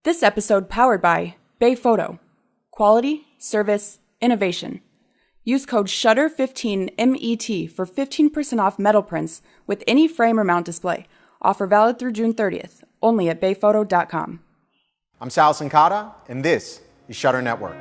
This episode powered by Bay Photo. Quality, service, innovation. Use code SHUTTER15MET for 15% off metal prints with any frame or mount display. Offer valid through June 30th, only at bayphoto.com. I'm Sal Sincata, and this is Shutter Network.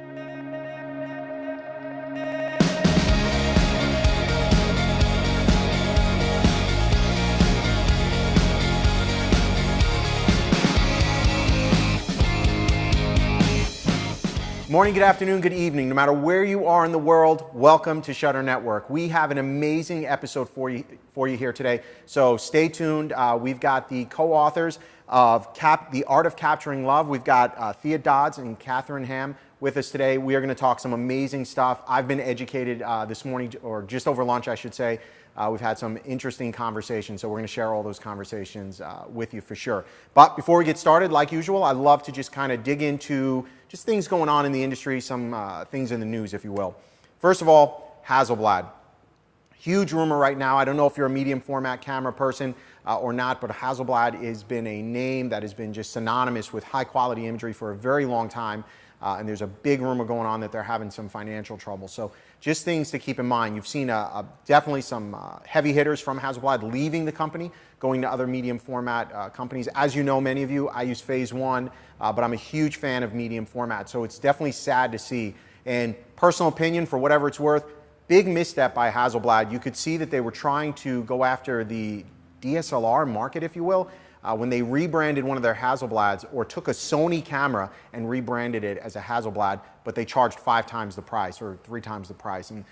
Morning, good afternoon, good evening. No matter where you are in the world, welcome to Shutter Network. We have an amazing episode for you here today, so stay tuned. We've got the co-authors of The Art of Capturing Love. We've got Thea Dodds and Catherine Ham with us today. We are going to talk some amazing stuff. I've been educated this morning, or just over lunch, I should say. We've had some interesting conversations, so we're going to share all those conversations with you for sure. But before we get started, like usual, I'd love to just kind of dig into just things going on in the industry, some things in the news, if you will. First of all, Hasselblad. Huge rumor right now. I don't know if you're a medium format camera person or not, but Hasselblad has been a name that has been just synonymous with high quality imagery for a very long time. And there's a big rumor going on that they're having some financial trouble. So just things to keep in mind. You've seen definitely some heavy hitters from Hasselblad leaving the company, going to other medium format companies. As you know, many of you, I use Phase 1, but I'm a huge fan of medium format. So it's definitely sad to see. And personal opinion, for whatever it's worth, big misstep by Hasselblad. You could see that they were trying to go after the DSLR market, if you will, when they rebranded one of their Hasselblads, or took a Sony camera and rebranded it as a Hasselblad, but they charged 5 times the price or 3 times the price. And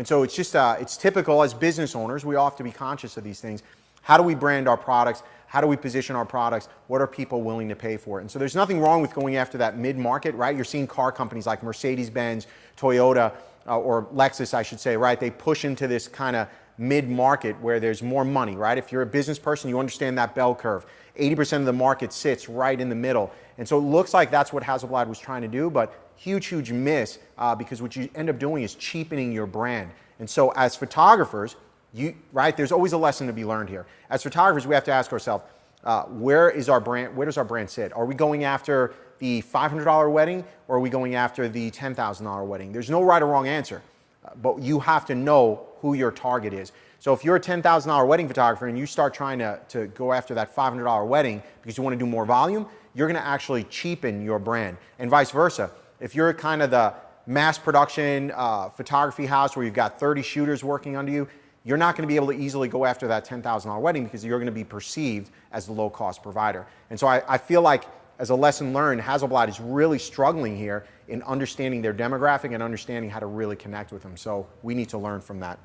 so it's just, it's typical as business owners. We all have to be conscious of these things. How do we brand our products? How do we position our products? What are people willing to pay for it? And so there's nothing wrong with going after that mid-market, right? You're seeing car companies like Mercedes-Benz, Toyota, or Lexus, I should say, right? They push into this kind of mid-market where there's more money, right? If you're a business person, you understand that bell curve. 80% of the market sits right in the middle. And so it looks like that's what Hasselblad was trying to do, but huge, huge miss, because what you end up doing is cheapening your brand. And so as photographers, right, there's always a lesson to be learned here. As photographers, we have to ask ourselves, where does our brand sit? Are we going after the $500 wedding, or are we going after the $10,000 wedding? There's no right or wrong answer, but you have to know who your target is. So if you're a $10,000 wedding photographer and you start trying to go after that $500 wedding because you want to do more volume, you're going to actually cheapen your brand. And vice versa. If you're kind of the mass production photography house where you've got 30 shooters working under you, you're not going to be able to easily go after that $10,000 wedding because you're going to be perceived as the low-cost provider. And so I feel like, as a lesson learned, Hasselblad is really struggling here in understanding their demographic and understanding how to really connect with them. So we need to learn from that.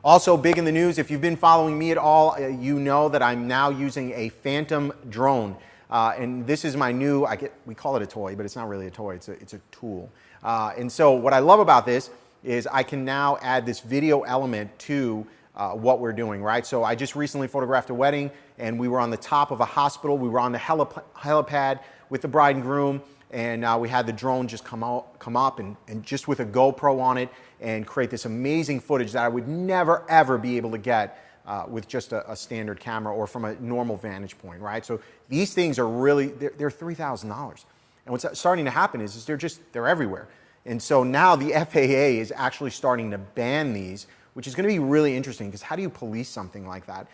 Also big in the news, if you've been following me at all, you know that I'm now using a Phantom drone. And this is my new, we call it a toy, but it's not really a toy, it's a tool. And so what I love about this is I can now add this video element to what we're doing, right? So I just recently photographed a wedding, and we were on the top of a hospital. We were on the helipad with the bride and groom, and we had the drone just come up and just with a GoPro on it and create this amazing footage that I would never, ever be able to get with just a standard camera or from a normal vantage point, right? So these things are really, they're $3,000. And what's starting to happen is they're everywhere. And so now the FAA is actually starting to ban these, which is going to be really interesting, because how do you police something like that?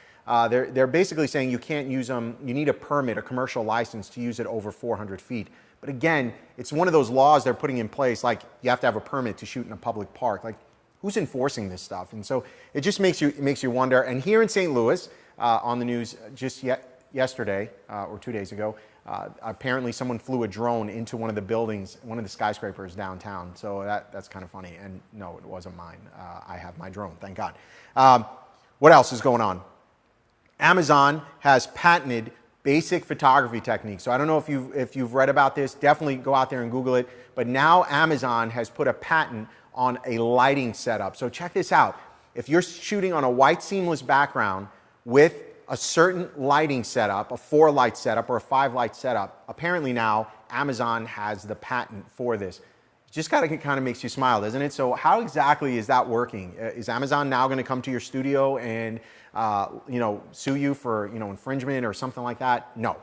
They're basically saying you can't use them, you need a permit, a commercial license to use it over 400 feet. But again, it's one of those laws they're putting in place, like you have to have a permit to shoot in a public park. Like, who's enforcing this stuff? And so it just makes you wonder. And here in St. Louis, on the news just yesterday or 2 days ago, apparently someone flew a drone into one of the buildings, one of the skyscrapers downtown. So that's kind of funny. And no, it wasn't mine. I have my drone, thank God. What else is going on? Amazon has patented basic photography techniques. So I don't know if you've read about this. Definitely go out there and Google it. But now Amazon has put a patent on a lighting setup. So check this out. If you're shooting on a white seamless background with a certain lighting setup, a 4-light setup or a 5-light setup, apparently now Amazon has the patent for this. Just kind of makes you smile, doesn't it? So how exactly is that working? Is Amazon now going to come to your studio and sue you for infringement or something like that? No.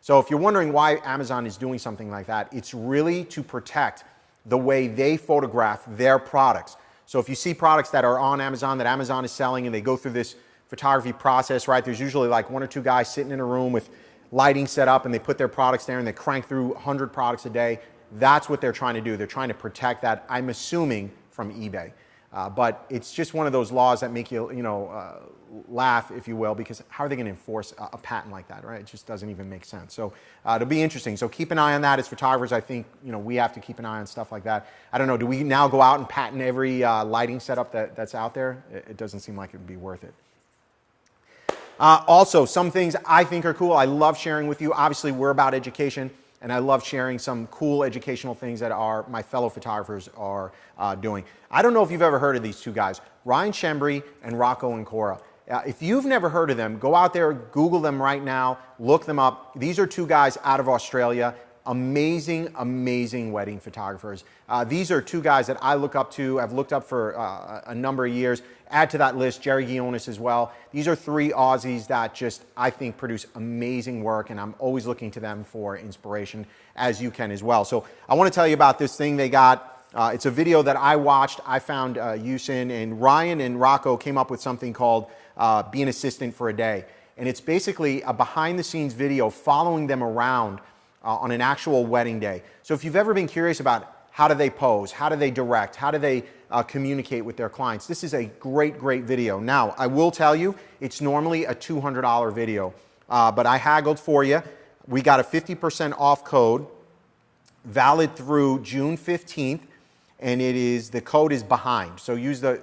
So if you're wondering why Amazon is doing something like that, it's really to protect the way they photograph their products. So if you see products that are on Amazon, that Amazon is selling, and they go through this photography process, right? There's usually like 1 or 2 guys sitting in a room with lighting set up, and they put their products there, and they crank through 100 products a day. That's what they're trying to do. They're trying to protect that, I'm assuming, from eBay. But it's just one of those laws that make you, laugh, if you will, because how are they going to enforce a patent like that, right? It just doesn't even make sense. So it'll be interesting. So keep an eye on that. As photographers, I think, we have to keep an eye on stuff like that. I don't know, do we now go out and patent every lighting setup that's out there? It doesn't seem like it would be worth it. Also, some things I think are cool. I love sharing with you. Obviously, we're about education, and I love sharing some cool educational things that my fellow photographers are doing. I don't know if you've ever heard of these 2 guys, Ryan Schembri and Rocco Ancora. If you've never heard of them, go out there, Google them right now, look them up. These are 2 guys out of Australia. Amazing, amazing wedding photographers. These are 2 guys that I look up to, I've looked up for a number of years. Add to that list Jerry Guionis as well. These are 3 Aussies that just, I think, produce amazing work, and I'm always looking to them for inspiration, as you can as well. So I want to tell you about this thing they got. It's a video that I watched, I found use in, and Ryan and Rocco came up with something called Be an Assistant for a Day. And it's basically a behind-the-scenes video following them around on an actual wedding day. So if you've ever been curious about how do they pose, how do they direct, how do they communicate with their clients, this is a great, great video. Now, I will tell you, it's normally a $200 video, but I haggled for you. We got a 50% off code, valid through June 15th, and the code is BEHIND. So use the,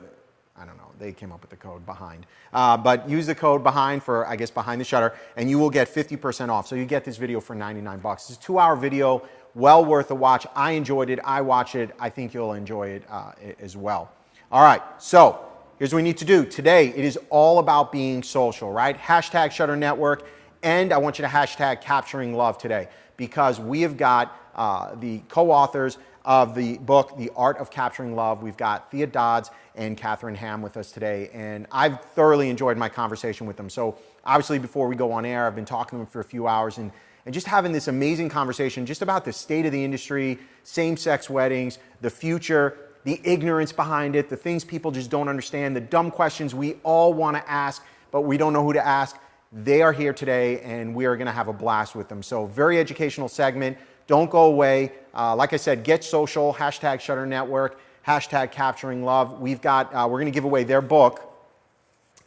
I don't know, they came up with the code BEHIND. But use the code BEHIND for, I guess, Behind the Shutter, and you will get 50% off. So you get this video for 99 bucks. It's a 2-hour video, well worth a watch. I enjoyed it. I watched it. I think you'll enjoy it as well. All right, so here's what we need to do. Today, it is all about being social, right? Hashtag Shutter Network, and I want you to hashtag Capturing Love today, because we have got the co-authors of the book, The Art of Capturing Love. We've got Thea Dodds and Catherine Ham with us today, and I've thoroughly enjoyed my conversation with them. So obviously, before we go on air, I've been talking to them for a few hours and just having this amazing conversation just about the state of the industry, same-sex weddings, the future, the ignorance behind it, the things people just don't understand, the dumb questions we all want to ask, but we don't know who to ask. They are here today, and we are going to have a blast with them. So very educational segment. Don't go away. Like I said, get social, hashtag Shutter Network, hashtag Capturing Love. We're going to give away their book,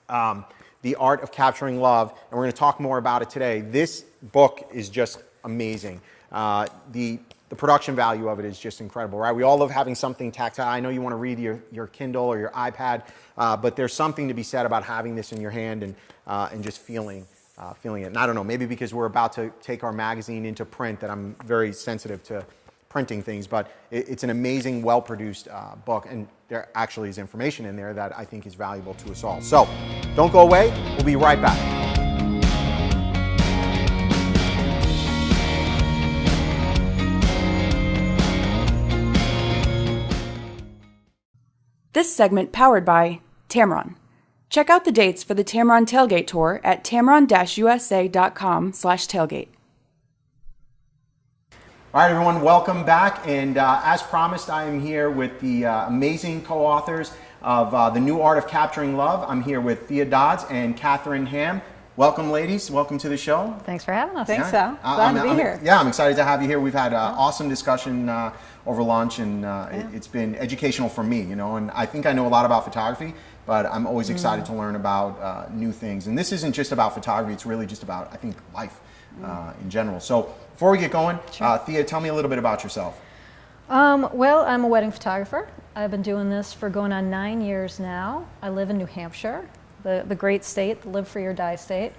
The Art of Capturing Love, and we're going to talk more about it today. This book is just amazing. The production value of it is just incredible, right? We all love having something tactile. I know you want to read your Kindle or your iPad, but there's something to be said about having this in your hand and just feeling it. And I don't know, maybe because we're about to take our magazine into print that I'm very sensitive to printing things, but it's an amazing, well-produced book, and there actually is information in there that I think is valuable to us all. So don't go away. We'll be right back. This segment powered by Tamron. Check out the dates for the Tamron Tailgate Tour at tamron-usa.com/tailgate. All right, everyone, welcome back. And as promised, I am here with the amazing co-authors of The New Art of Capturing Love. I'm here with Thea Dodds and Catherine Ham. Welcome, ladies. Welcome to the show. Thanks for having us. Thanks, Sal. Glad to be here. Yeah, I'm excited to have you here. We've had an awesome discussion over lunch, and it's been educational for me, and I think I know a lot about photography, but I'm always excited to learn about new things. And this isn't just about photography, it's really just about, I think, life in general. So before we get going, Thea, tell me a little bit about yourself. Well, I'm a wedding photographer. I've been doing this for going on 9 years now. I live in New Hampshire, the great state, the live free or die state.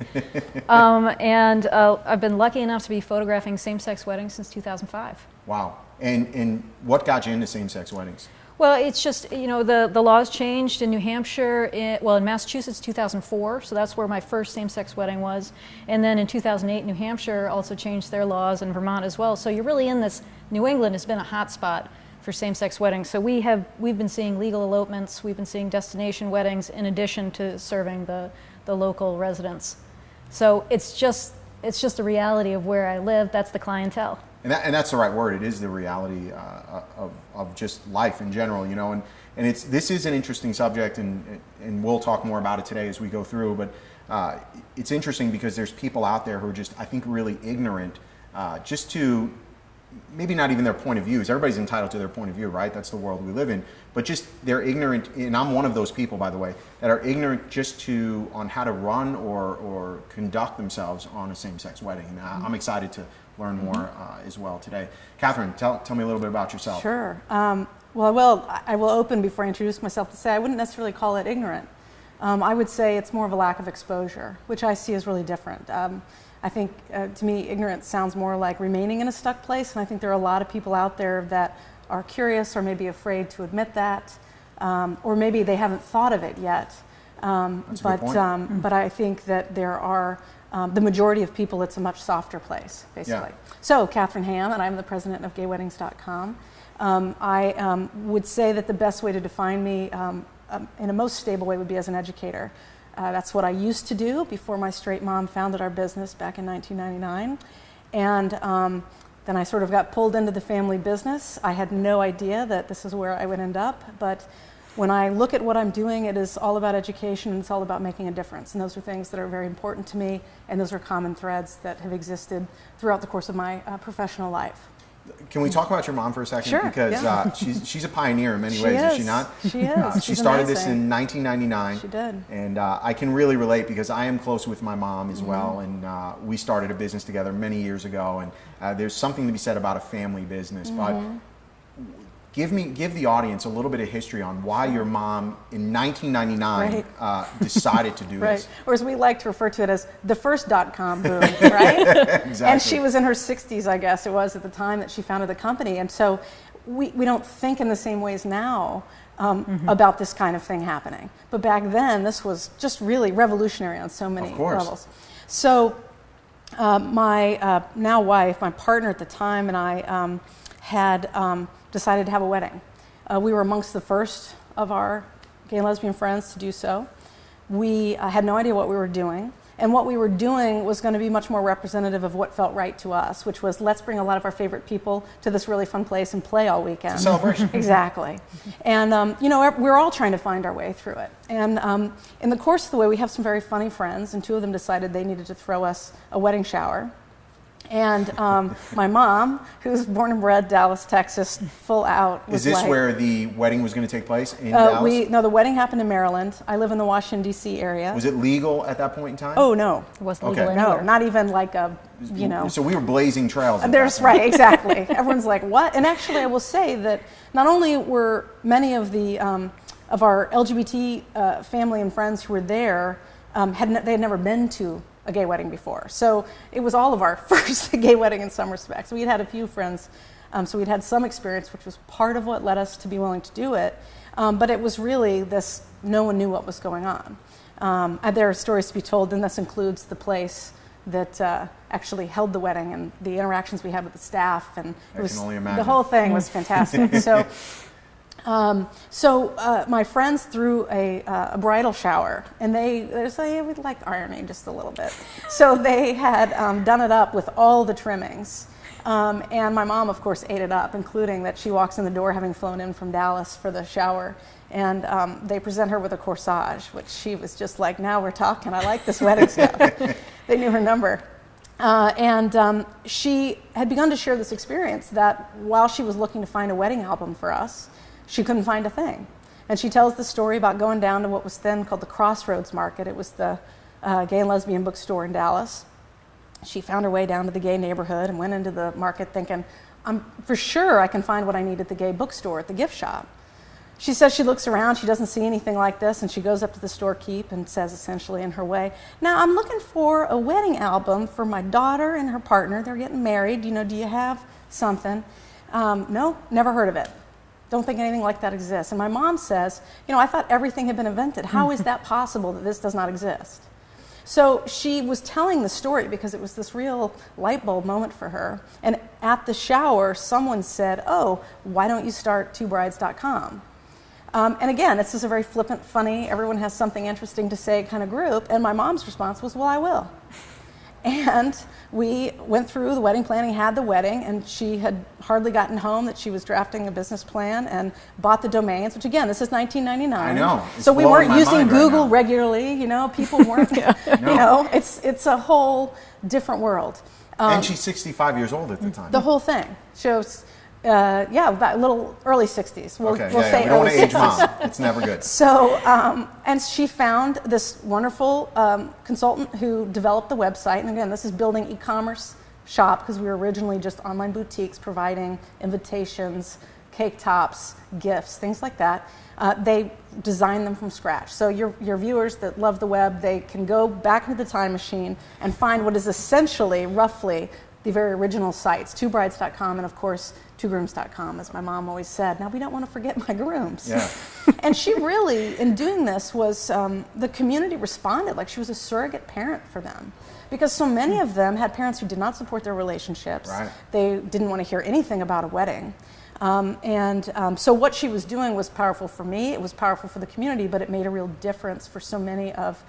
And I've been lucky enough to be photographing same-sex weddings since 2005. Wow. And what got you into same-sex weddings? Well, it's just, the laws changed in New Hampshire, in Massachusetts, 2004, so that's where my first same-sex wedding was. And then in 2008, New Hampshire also changed their laws, and Vermont as well. So you're really in this, New England has been a hot spot for same-sex weddings. So we've been seeing legal elopements, we've been seeing destination weddings in addition to serving the local residents. So it's just it's just a reality of where I live. That's the clientele. And that's the right word. It is the reality of just life in general, you know. And this is an interesting subject, and we'll talk more about it today as we go through. But it's interesting because there's people out there who are just, I think, really ignorant, just to maybe not even their point of views. Everybody's entitled to their point of view, right? That's the world we live in. But just they're ignorant, and I'm one of those people, by the way, that are ignorant just on how to run or conduct themselves on a same-sex wedding. And I'm excited to learn more as well today. Catherine, tell me a little bit about yourself. Sure. Well, I will open before I introduce myself to say I wouldn't necessarily call it ignorant. I would say it's more of a lack of exposure, which I see as really different. I think, to me, ignorance sounds more like remaining in a stuck place, and I think there are a lot of people out there that are curious or maybe afraid to admit that, or maybe they haven't thought of it yet. That's a good point. But I think that there are the majority of people, it's a much softer place, basically. Yeah. So, Catherine Ham, and I'm the president of GayWeddings.com. I would say that the best way to define me in a most stable way would be as an educator. That's what I used to do before my straight mom founded our business back in 1999. And then I sort of got pulled into the family business. I had no idea that this is where I would end up, but when I look at what I'm doing, it is all about education, and it's all about making a difference. And those are things that are very important to me, and those are common threads that have existed throughout the course of my professional life. Can we talk about your mom for a second? Sure, Because yeah. she's a pioneer in many ways, is she not? She is. She She's started this amazing. in 1999. She did. And I can really relate because I am close with my mom as well. And we started a business together many years ago. And there's something to be said about a family business. But give the audience a little bit of history on why your mom in 1999 decided to do this. Or as we like to refer to it as the first .com boom, right? Exactly. And she was in her 60s, I guess it was, at the time that she founded the company. And so we don't think in the same ways now about this kind of thing happening. But back then, this was just really revolutionary on so many levels. So my now wife, my partner at the time, and I had decided to have a wedding. We were amongst the first of our gay and lesbian friends to do so. We had no idea what we were doing, and what we were doing was going to be much more representative of what felt right to us, which was let's bring a lot of our favorite people to this really fun place and play all weekend. It's a celebration. Exactly. And you know, we're all trying to find our way through it. And in the course of the way, we have some very funny friends, and two of them decided they needed to throw us a wedding shower. And my mom, who's born and bred Dallas, Texas, full out. Is this where the wedding was going to take place in Dallas? No, the wedding happened in Maryland. I live in the Washington, D.C. area. Was it legal at that point in time? Oh, no. It wasn't legal No, anywhere. not even like a, you know. So we were blazing trails. Right, exactly. Everyone's like, what? And actually, I will say that not only were many of the of our LGBT family and friends who were there, they had never been to a gay wedding before. So it was all of our first gay wedding in some respects. We'd had a few friends, so we'd had some experience, which was part of what led us to be willing to do it. But it was really this, no one knew what was going on. There are stories to be told, and this includes the place that actually held the wedding and the interactions we had with the staff. And I can only imagine. The whole thing was fantastic. So my friends threw a bridal shower, and they say we'd like irony just a little bit. So they had done it up with all the trimmings, and my mom, of course, ate it up, including that she walks in the door having flown in from Dallas for the shower, and they present her with a corsage, which she was just like, now we're talking. I like this wedding stuff. They knew her number. And she had begun to share this experience that while she was looking to find a wedding album for us, she couldn't find a thing. And she tells the story about going down to what was then called the Crossroads Market. It was the gay and lesbian bookstore in Dallas. She found her way down to the gay neighborhood and went into the market thinking, for sure I can find what I need at the gay bookstore, at the gift shop. She says she looks around, she doesn't see anything like this, and she goes up to the storekeep and says essentially in her way, now I'm looking for a wedding album for my daughter and her partner. They're getting married. You know, do you have something? No, never heard of it. Don't think anything like that exists. And my mom says, you know, I thought everything had been invented. How is that possible that this does not exist? So she was telling the story because it was this real light bulb moment for her. And at the shower, someone said, oh, why don't you start twobrides.com? And again, this is a very flippant, funny, everyone has something interesting to say kind of group. And my mom's response was, well, I will. And we went through the wedding planning, had the wedding, and she had hardly gotten home that she was drafting a business plan and bought the domains, which again, this is 1999. I know. It's so we blowing weren't my using mind right Google now. regularly, you know, people weren't, you know, it's a whole different world. And she's 65 years old at the time. The whole thing shows, about a little early 60s. We'll say we don't want early to age 60s. mom. It's never good. So, and she found this wonderful consultant who developed the website. And again, this is building e-commerce shop because we were originally just online boutiques providing invitations, cake tops, gifts, things like that. They designed them from scratch. So your viewers that love the web, they can go back into the time machine and find what is essentially, roughly, the very original sites, twobrides.com and of course twogrooms.com, as my mom always said. Now we don't want to forget my grooms. Yeah. And she really, in doing this, was the community responded like she was a surrogate parent for them. Because so many of them had parents who did not support their relationships. Right. They didn't want to hear anything about a wedding. So what she was doing was powerful for me, it was powerful for the community, but it made a real difference for so many of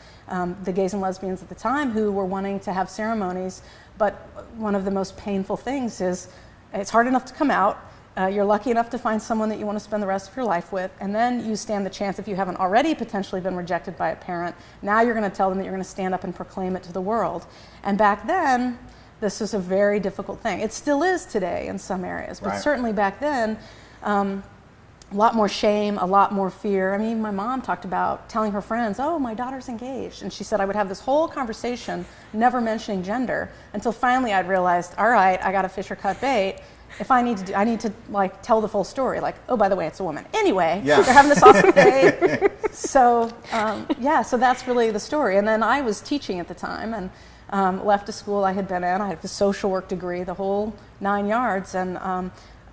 the gays and lesbians at the time who were wanting to have ceremonies. But one of the most painful things is it's hard enough to come out. You're lucky enough to find someone that you want to spend the rest of your life with, and then you stand the chance, if you haven't already potentially been rejected by a parent, now you're going to tell them that you're going to stand up and proclaim it to the world. And back then, this was a very difficult thing. It still is today in some areas, but Right. certainly back then, a lot more shame, a lot more fear. I mean, my mom talked about telling her friends, oh, my daughter's engaged. And she said I would have this whole conversation, never mentioning gender, until finally I'd realized, all right, I got to fish or cut bait. If I need to like tell the full story, like, oh, by the way, it's a woman. Anyway, Yeah. they're having this awesome day. So that's really the story. And then I was teaching at the time and left a school I had been in. I had a social work degree, the whole 9 yards. And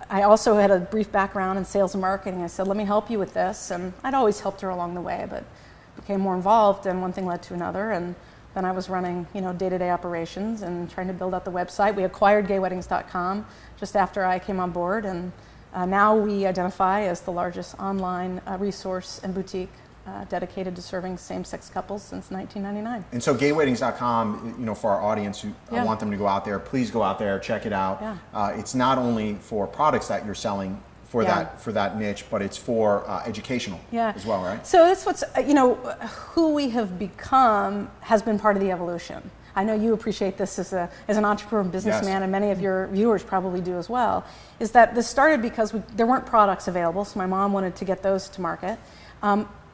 I also had a brief background in sales and marketing. I said, let me help you with this. And I'd always helped her along the way, but became more involved, and one thing led to another. And then I was running, day-to-day operations and trying to build out the website. We acquired gayweddings.com just after I came on board, and now we identify as the largest online resource and boutique dedicated to serving same-sex couples since 1999. And so gayweddings.com, for our audience, I Yeah. want them to go out there. Please go out there, check it out. Yeah. It's not only for products that you're selling for that niche, but it's for educational as well, right? So that's what's, who we have become has been part of the evolution. I know you appreciate this as an entrepreneur and businessman, Yes. and many of your viewers probably do as well, is that this started because there weren't products available, so my mom wanted to get those to market.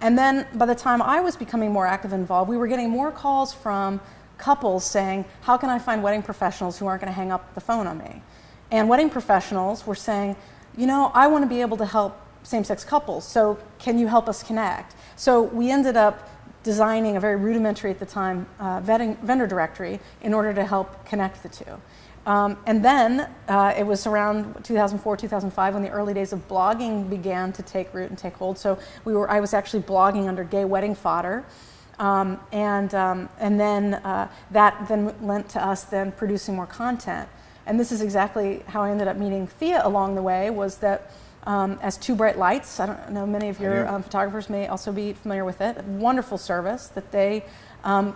And then by the time I was becoming more active and involved, we were getting more calls from couples saying, how can I find wedding professionals who aren't going to hang up the phone on me? And wedding professionals were saying, I want to be able to help same-sex couples, so can you help us connect? So we ended up designing a very rudimentary at the time vendor directory in order to help connect the two. And then it was around 2004, 2005 when the early days of blogging began to take root and take hold. So I was actually blogging under Gay Wedding Fodder. And then that then lent to us then producing more content. And this is exactly how I ended up meeting Thea along the way, was that as Two Bright Lights, I don't know, many of your photographers may also be familiar with it, a wonderful service that they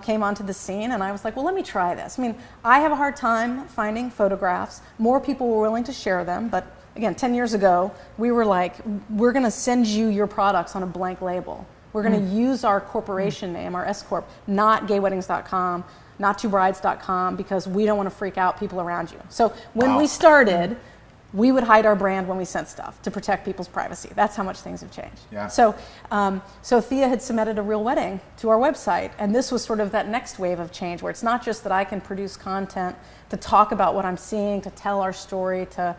came onto the scene, and I was like, well, let me try this. I mean, I have a hard time finding photographs. More people were willing to share them, but again, 10 years ago, we were like, we're going to send you your products on a blank label. We're going to use our corporation name, our S-Corp, not gayweddings.com, not twobrides.com, because we don't want to freak out people around you. So when we started, we would hide our brand when we sent stuff to protect people's privacy. That's how much things have changed. Yeah. So Thea had submitted a real wedding to our website, and this was sort of that next wave of change, where it's not just that I can produce content to talk about what I'm seeing, to tell our story, to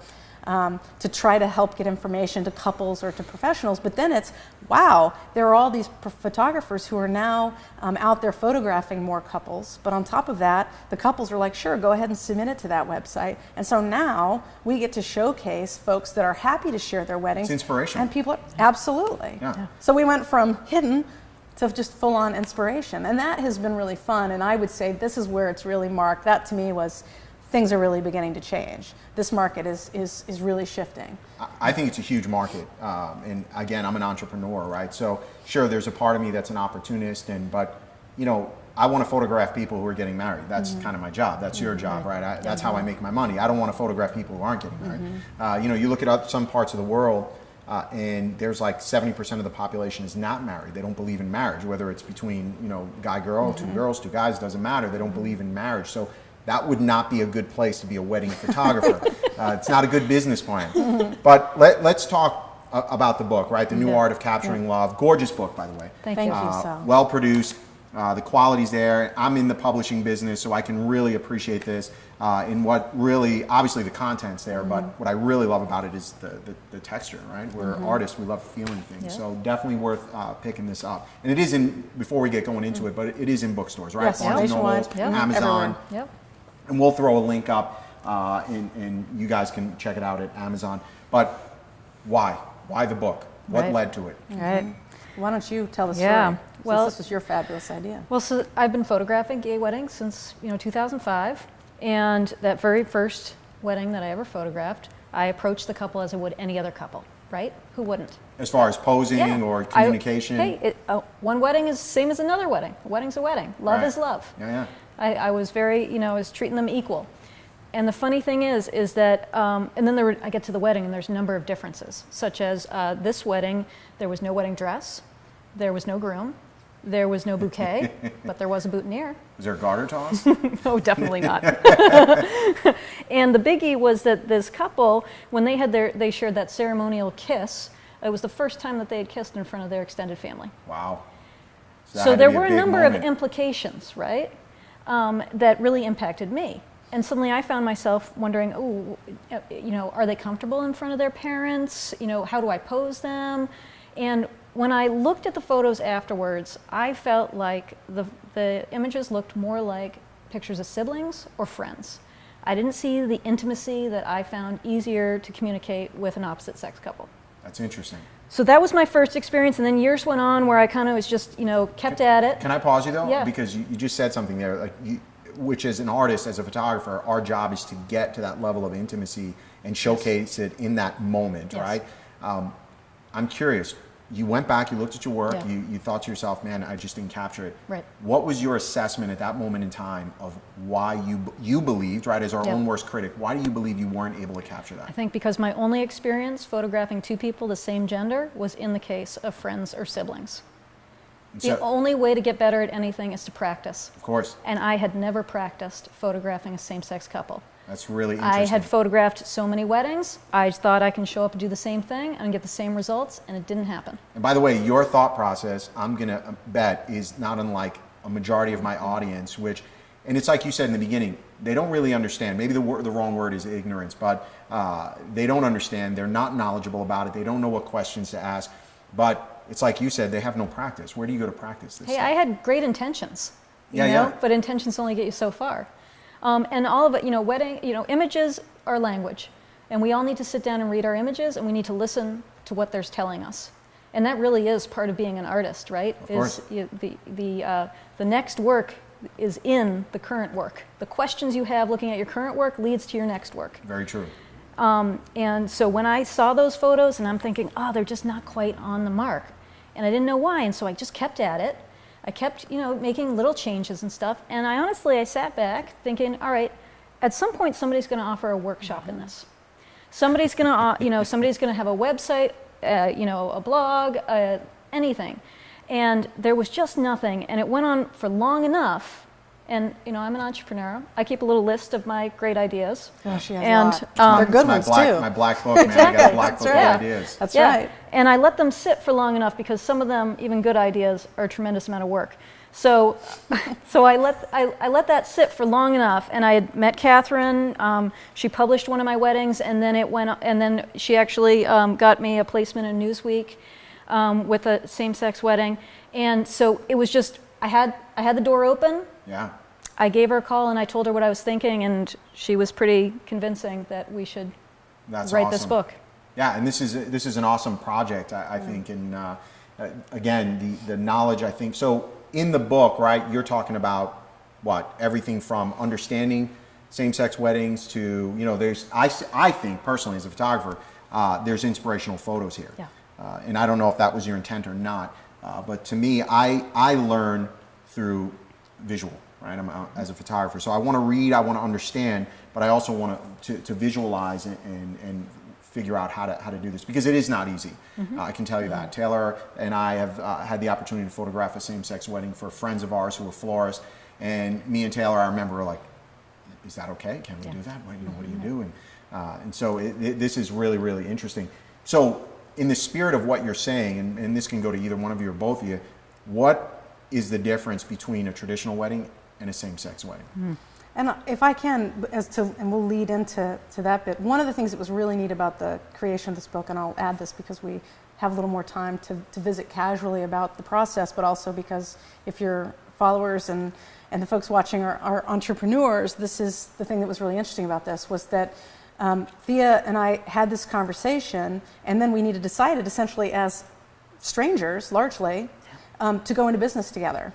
try to help get information to couples or to professionals, but then it's, wow, there are all these photographers who are now out there photographing more couples, but on top of that, the couples are like, sure, go ahead and submit it to that website. And so now we get to showcase folks that are happy to share their weddings. It's inspirational. And people, absolutely. Yeah. So we went from hidden to just full-on inspiration, and that has been really fun, and I would say this is where it's really marked. That to me was, things are really beginning to change. This market is really shifting. I think it's a huge market, and again, I'm an entrepreneur, right? So sure, there's a part of me that's an opportunist, but I want to photograph people who are getting married. That's kind of my job. That's your job, right? That's how I make my money. I don't want to photograph people who aren't getting married. You know, you look at some parts of the world, and there's like 70% of the population is not married. They don't believe in marriage, whether it's between, you know, guy, girl, two girls, two guys, doesn't matter. They don't believe in marriage. So that would not be a good place to be a wedding photographer. It's not a good business plan. But let's talk about the book, right? The New Art of Capturing Love. Gorgeous book, by the way. Thank you. So. Well produced. The quality's there. I'm in the publishing business, so I can really appreciate this. In what really, obviously the content's there, but what I really love about it is the texture, right? We're artists, we love feeling things. So definitely worth picking this up. And it is in, before we get going into it, but it is in bookstores, right? Yes, Barnes & Noble, nationwide. Amazon. Yep. And we'll throw a link up, and you guys can check it out at Amazon. But why? Why the book? What Right. led to it? Right. Why don't you tell the story? Yeah, Since well- this was your fabulous idea. Well, so I've been photographing gay weddings since 2005, and that very first wedding that I ever photographed, I approached the couple as I would any other couple, right? Who wouldn't? As far as posing Yeah. or communication? One wedding is same as another wedding. A wedding's a wedding. Love Right. is love. Yeah. I was very, I was treating them equal. And the funny thing is that, and then I get to the wedding and there's a number of differences, such as this wedding, there was no wedding dress, there was no groom, there was no bouquet, but there was a boutonniere. Was there a garter toss? No, definitely not. And the biggie was that this couple, when they shared that ceremonial kiss, it was the first time that they had kissed in front of their extended family. Wow. that So had to there be a were a big number moment. of implications, right, that really impacted me. And suddenly I found myself wondering, are they comfortable in front of their parents? How do I pose them? And when I looked at the photos afterwards, I felt like the images looked more like pictures of siblings or friends. I didn't see the intimacy that I found easier to communicate with an opposite sex couple. That's interesting. So that was my first experience, and then years went on where I kind of was just, kept at it. Can I pause you though? Yeah. Because you just said something there, which as an artist, as a photographer, our job is to get to that level of intimacy and showcase it in that moment, Yes. right? I'm curious. You went back, you looked at your work, Yeah. you thought to yourself, man, I just didn't capture it. Right. What was your assessment at that moment in time of why you believed, right, as our Yeah. own worst critic, why do you believe you weren't able to capture that? I think because my only experience photographing two people the same gender was in the case of friends or siblings. The So- only way to get better at anything is to practice. Of course, And I had never practiced photographing a same-sex couple. that's really interesting. I had photographed so many weddings, I thought I can show up and do the same thing and get the same results, and it didn't happen. And by the way, your thought process, I'm going to bet, is not unlike a majority of my audience, and it's like you said in the beginning, they don't really understand. Maybe the wrong word is ignorance, but they don't understand. They're not knowledgeable about it. They don't know what questions to ask. But it's like you said, they have no practice. Where do you go to practice this Hey, stuff? I had great intentions, Yeah. but intentions only get you so far. And all of it, images are language. And we all need to sit down and read our images, and we need to listen to what they're telling us. And that really is part of being an artist, right? Of course. The next work is in the current work. The questions you have looking at your current work leads to your next work. Very true. And so when I saw those photos, and I'm thinking, they're just not quite on the mark. And I didn't know why, and so I just kept at it. I kept, making little changes and stuff. And I sat back thinking, all right, at some point somebody's going to offer a workshop in this. Somebody's going to have a website, a blog, anything. And there was just nothing. And it went on for long enough. And, I'm an entrepreneur. I keep a little list of my great ideas. Oh, she has And, a lot. They're good my ones black, My too. black book, man. I got a black That's book right. of ideas. That's Yeah. right. And I let them sit for long enough because some of them, even good ideas, are a tremendous amount of work. So I let that sit for long enough, and I had met Catherine. She published one of my weddings, and then she actually got me a placement in Newsweek with a same-sex wedding. And so it was just I had the door open. Yeah. I gave her a call and I told her what I was thinking, and she was pretty convincing that we should That's write awesome. this book. Yeah, and this is an awesome project, I think. And again, the knowledge, I think. So in the book, right, you're talking about what? Everything from understanding same-sex weddings to, there's, I think personally as a photographer, there's inspirational photos here. Yeah. And I don't know if that was your intent or not, but to me, I learn through visual, right? I'm as a photographer, so I want to read, I want to understand, but I also want to visualize and figure out how to do this, because it is not easy. I can tell you that. Taylor and I have had the opportunity to photograph a same-sex wedding for friends of ours who were florists, and me and Taylor, I remember, were like, is that okay? Can we do that? What do you do? And so this is really, really interesting. So in the spirit of what you're saying, and this can go to either one of you or both of you, what is the difference between a traditional wedding and a same-sex wedding? And if I can, and we'll lead into that bit, one of the things that was really neat about the creation of this book, and I'll add this because we have a little more time to visit casually about the process, but also because if your followers and the folks watching are entrepreneurs, this is the thing that was really interesting about this, was that Thea and I had this conversation, and then we needed decided essentially as strangers, largely, to go into business together.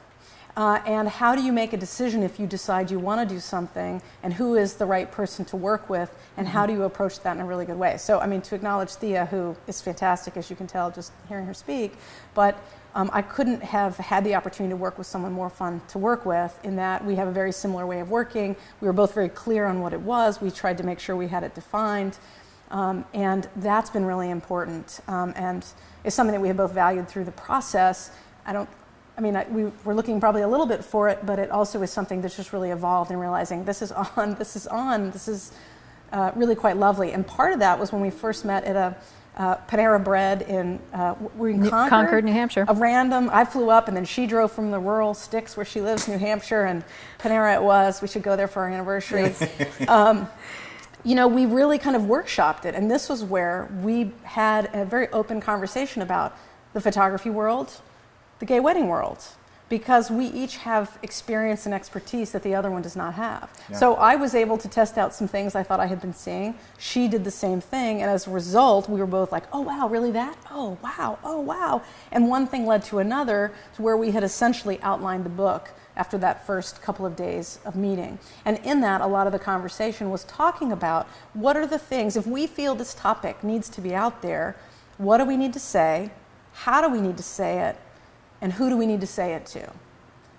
And how do you make a decision if you decide you want to do something, and who is the right person to work with, and how do you approach that in a really good way? So, I mean, to acknowledge Thea, who is fantastic, as you can tell just hearing her speak, but I couldn't have had the opportunity to work with someone more fun to work with, in that we have a very similar way of working. We were both very clear on what it was. We tried to make sure we had it defined. And that's been really important, and it's something that we have both valued through the process. We were looking probably a little bit for it, but it also is something that's just really evolved in realizing this is really quite lovely. And part of that was when we first met at a Panera Bread in Concord, New Hampshire. I flew up, and then she drove from the rural sticks where she lives, New Hampshire, and Panera it was. We should go there for our anniversary. We really kind of workshopped it, and this was where we had a very open conversation about the photography world, the gay wedding world, because we each have experience and expertise that the other one does not have. Yeah. So I was able to test out some things I thought I had been seeing. She did the same thing, and as a result, we were both like, oh wow, really that? Oh wow, oh wow. And one thing led to another, to where we had essentially outlined the book after that first couple of days of meeting. And in that, a lot of the conversation was talking about what are the things, if we feel this topic needs to be out there, what do we need to say, how do we need to say it, and who do we need to say it to?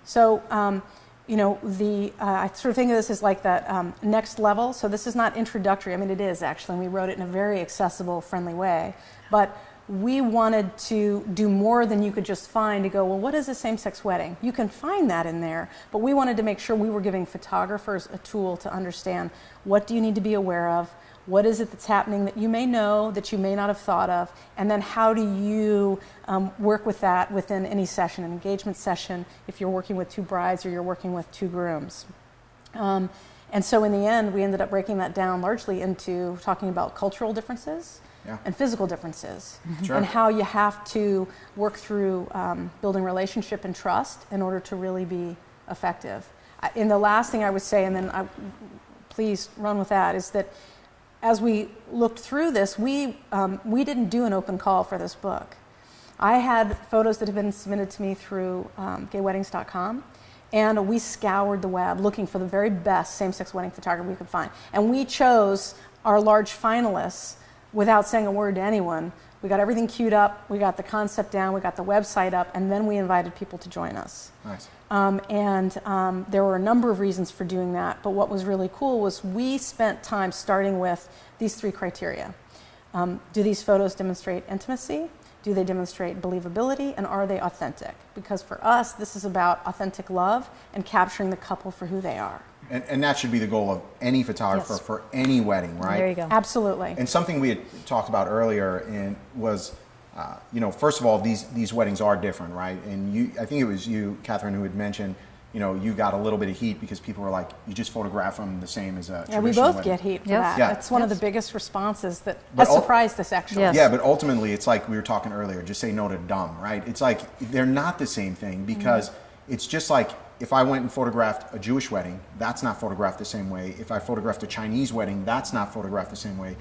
So, I sort of think of this as like that next level. So this is not introductory. I mean, it is actually, and we wrote it in a very accessible, friendly way. But we wanted to do more than you could just find to go, well, what is a same-sex wedding? You can find that in there, but we wanted to make sure we were giving photographers a tool to understand what do you need to be aware of, what is it that's happening that you may know, that you may not have thought of, and then how do you work with that within any session, an engagement session, if you're working with two brides or you're working with two grooms. And so in the end, we ended up breaking that down largely into talking about cultural differences and physical differences, and how you have to work through building relationship and trust in order to really be effective. And the last thing I would say, and then please run with that, is that as we looked through this, we didn't do an open call for this book. I had photos that had been submitted to me through gayweddings.com, and we scoured the web looking for the very best same-sex wedding photographer we could find. And we chose our large finalists without saying a word to anyone. We got everything queued up, we got the concept down, we got the website up, and then we invited people to join us. Nice. There were a number of reasons for doing that, but what was really cool was we spent time starting with these three criteria. Do these photos demonstrate intimacy? Do they demonstrate believability? And are they authentic? Because for us, this is about authentic love and capturing the couple for who they are. And that should be the goal of any photographer for any wedding, right? There you go. Absolutely. And something we had talked about earlier was, first of all, these weddings are different, right? And I think it was you, Catherine, who had mentioned, you got a little bit of heat because people were like, you just photograph them the same as a traditional wedding. Yeah, we both wedding. get heat for Yes. that. Yeah. That's one of the biggest responses that has surprised us, actually. Yes. Yeah, but ultimately, it's like we were talking earlier, just say no to dumb, right? It's like they're not the same thing, because it's just like, if I went and photographed a Jewish wedding, that's not photographed the same way. If I photographed a Chinese wedding, that's not photographed the same way.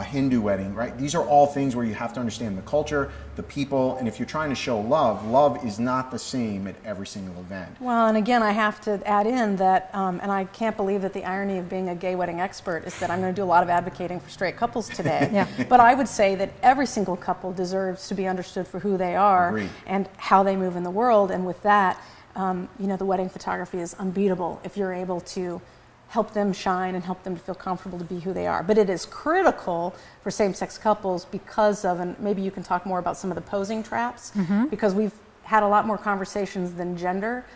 Hindu wedding, right? These are all things where you have to understand the culture, the people, and if you're trying to show love, love is not the same at every single event. Well, and again, I have to add in that, and I can't believe that the irony of being a gay wedding expert is that I'm going to do a lot of advocating for straight couples today. But I would say that every single couple deserves to be understood for who they are. Agreed. And how they move in the world, and with that, the wedding photography is unbeatable if you're able to help them shine and help them to feel comfortable to be who they are. But it is critical for same-sex couples because of, and maybe you can talk more about some of the posing traps, because we've had a lot more conversations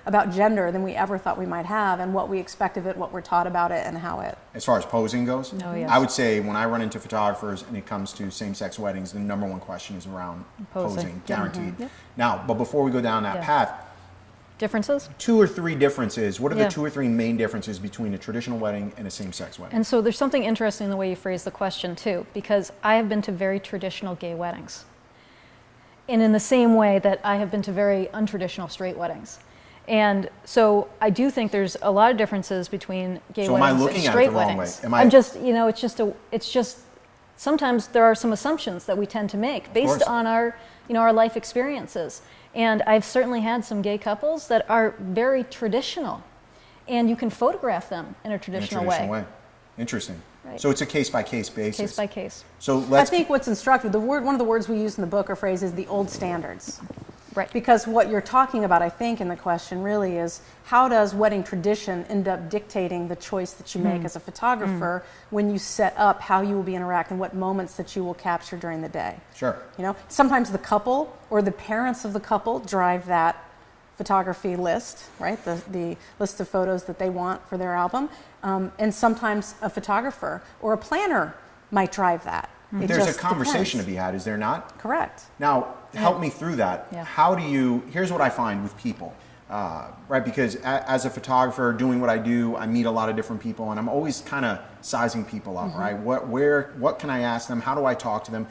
about gender than we ever thought we might have, and what we expect of it, what we're taught about it, and how it. As far as posing goes, Oh, yes. I would say when I run into photographers and it comes to same-sex weddings, the number one question is around posing, guaranteed. Now, but before we go down that path, Differences? 2 or 3 differences. What are Yeah. the 2 or 3 main differences between a traditional wedding and a same-sex wedding? And so there's something interesting in the way you phrase the question too, because I have been to very traditional gay weddings. And in the same way that I have been to very untraditional straight weddings. And so I do think there's a lot of differences between gay So am I weddings looking and at it straight the wrong weddings. way? Am I- I'm just, it's just, sometimes there are some assumptions that we tend to make based course. on our life experiences. And I've certainly had some gay couples that are very traditional, and you can photograph them in a traditional, way. Interesting. Right. So it's a case-by-case basis. Case by case. So I let's think what's instructive, one of the words we use in the book or phrase is the old standards. Right. Because what you're talking about, I think, in the question really is how does wedding tradition end up dictating the choice that you make as a photographer when you set up how you will be interacting, what moments that you will capture during the day. Sure. Sometimes the couple or the parents of the couple drive that photography list, right? The list of photos that they want for their album. And sometimes a photographer or a planner might drive that. It There's a just conversation depends. to be had, is there not? Correct. Now, help me through that. Yeah. Here's what I find with people, right? Because as a photographer doing what I do, I meet a lot of different people, and I'm always kind of sizing people up, right? What can I ask them? How do I talk to them?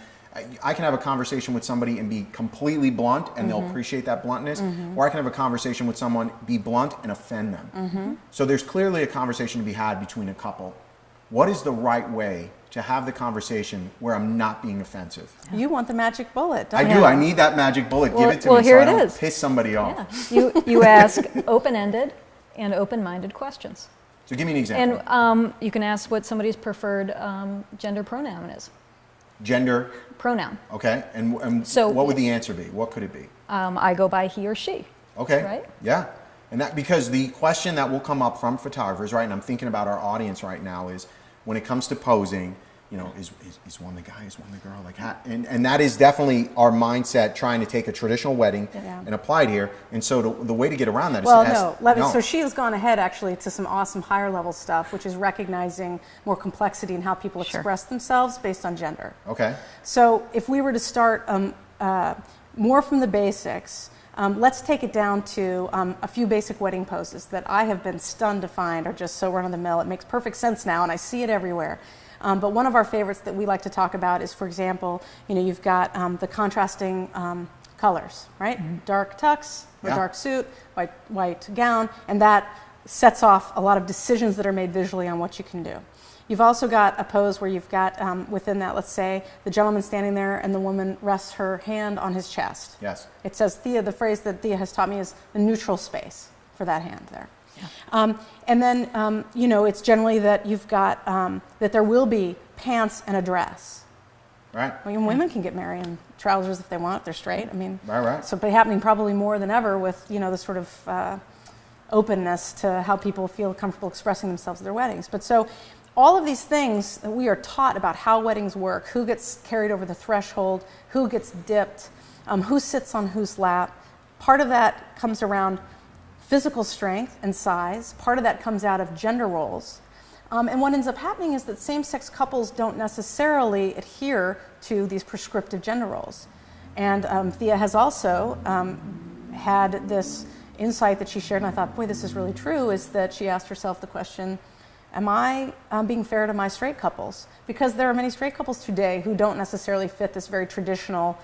I can have a conversation with somebody and be completely blunt, and they'll appreciate that bluntness, or I can have a conversation with someone, be blunt, and offend them. So there's clearly a conversation to be had between a couple. What is the right way to have the conversation where I'm not being offensive? You want the magic bullet, don't I you? do. I need that magic bullet. Well- Give it to well, me here so I it don't is. piss somebody off. Yeah. You ask open-ended and open-minded questions. So give me an example. And you can ask what somebody's preferred gender pronoun is. Gender, Pronoun. okay. And So- what would the answer be? What could it be? I go by he or she. Okay. Right? Yeah. And that, because the question that will come up from photographers, right, and I'm thinking about our audience right now, is when it comes to posing, is one the guy, is one the girl? And that is definitely our mindset, trying to take a traditional wedding and apply it here. And so the way to get around that is Well, to ask, no. So she has gone ahead actually to some awesome higher level stuff, which is recognizing more complexity in how people express themselves based on gender. Okay. So if we were to start more from the basics, let's take it down to a few basic wedding poses that I have been stunned to find are just so run-of-the-mill. It makes perfect sense now, and I see it everywhere. But one of our favorites that we like to talk about is, for example, you've got the contrasting colors, right? Dark tux or dark suit, white gown, and that sets off a lot of decisions that are made visually on what you can do. You've also got a pose where you've got within that, let's say, the gentleman standing there and the woman rests her hand on his chest. Yes. It says, the phrase that Thea has taught me is the neutral space for that hand there. Yeah. And then, it's generally that you've got, that there will be pants and a dress. Right. I mean, women can get married in trousers if they want, if they're straight. I mean, Right. so it's happening probably more than ever with, the sort of openness to how people feel comfortable expressing themselves at their weddings. But so all of these things that we are taught about how weddings work, who gets carried over the threshold, who gets dipped, who sits on whose lap, part of that comes around physical strength and size. Part of that comes out of gender roles. And what ends up happening is that same-sex couples don't necessarily adhere to these prescriptive gender roles. And Thea has also had this insight that she shared, and I thought, boy, this is really true, is that she asked herself the question, am I being fair to my straight couples? Because there are many straight couples today who don't necessarily fit this very traditional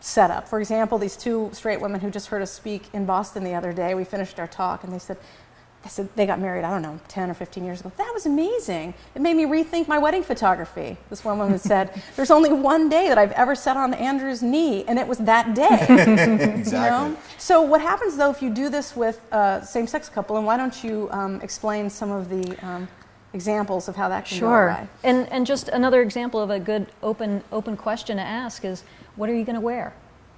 setup. For example, these 2 straight women who just heard us speak in Boston the other day, we finished our talk, and they said they got married, 10 or 15 years ago. That was amazing. It made me rethink my wedding photography. This one woman said, there's only one day that I've ever sat on Andrew's knee, and it was that day. Exactly. So what happens, though, if you do this with a same-sex couple, and why don't you explain some of the examples of how that can go awry? And just another example of a good open question to ask is, what are you going to wear?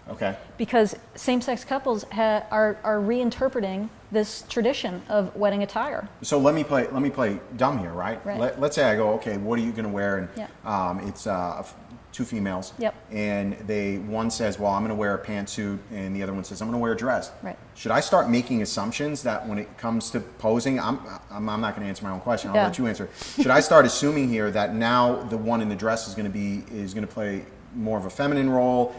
Okay. Because same-sex couples are reinterpreting this tradition of wedding attire. So let me play dumb here, right? Right. Let's say I go, okay, what are you going to wear? And Yeah. it's two females. Yep. And one says, well, I'm going to wear a pantsuit, and the other one says, I'm going to wear a dress. Right. Should I start making assumptions that when it comes to posing, I'm not going to answer my own question. I'll Yeah. let you answer. Should I start assuming here that now the one in the dress is going to play more of a feminine role,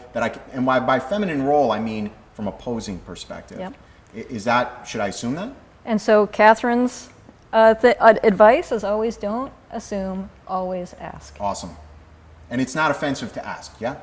and by feminine role I mean from a posing perspective? Yep. Should I assume that? And so Catherine's advice is always don't assume, always ask. Awesome. And it's not offensive to ask, yeah?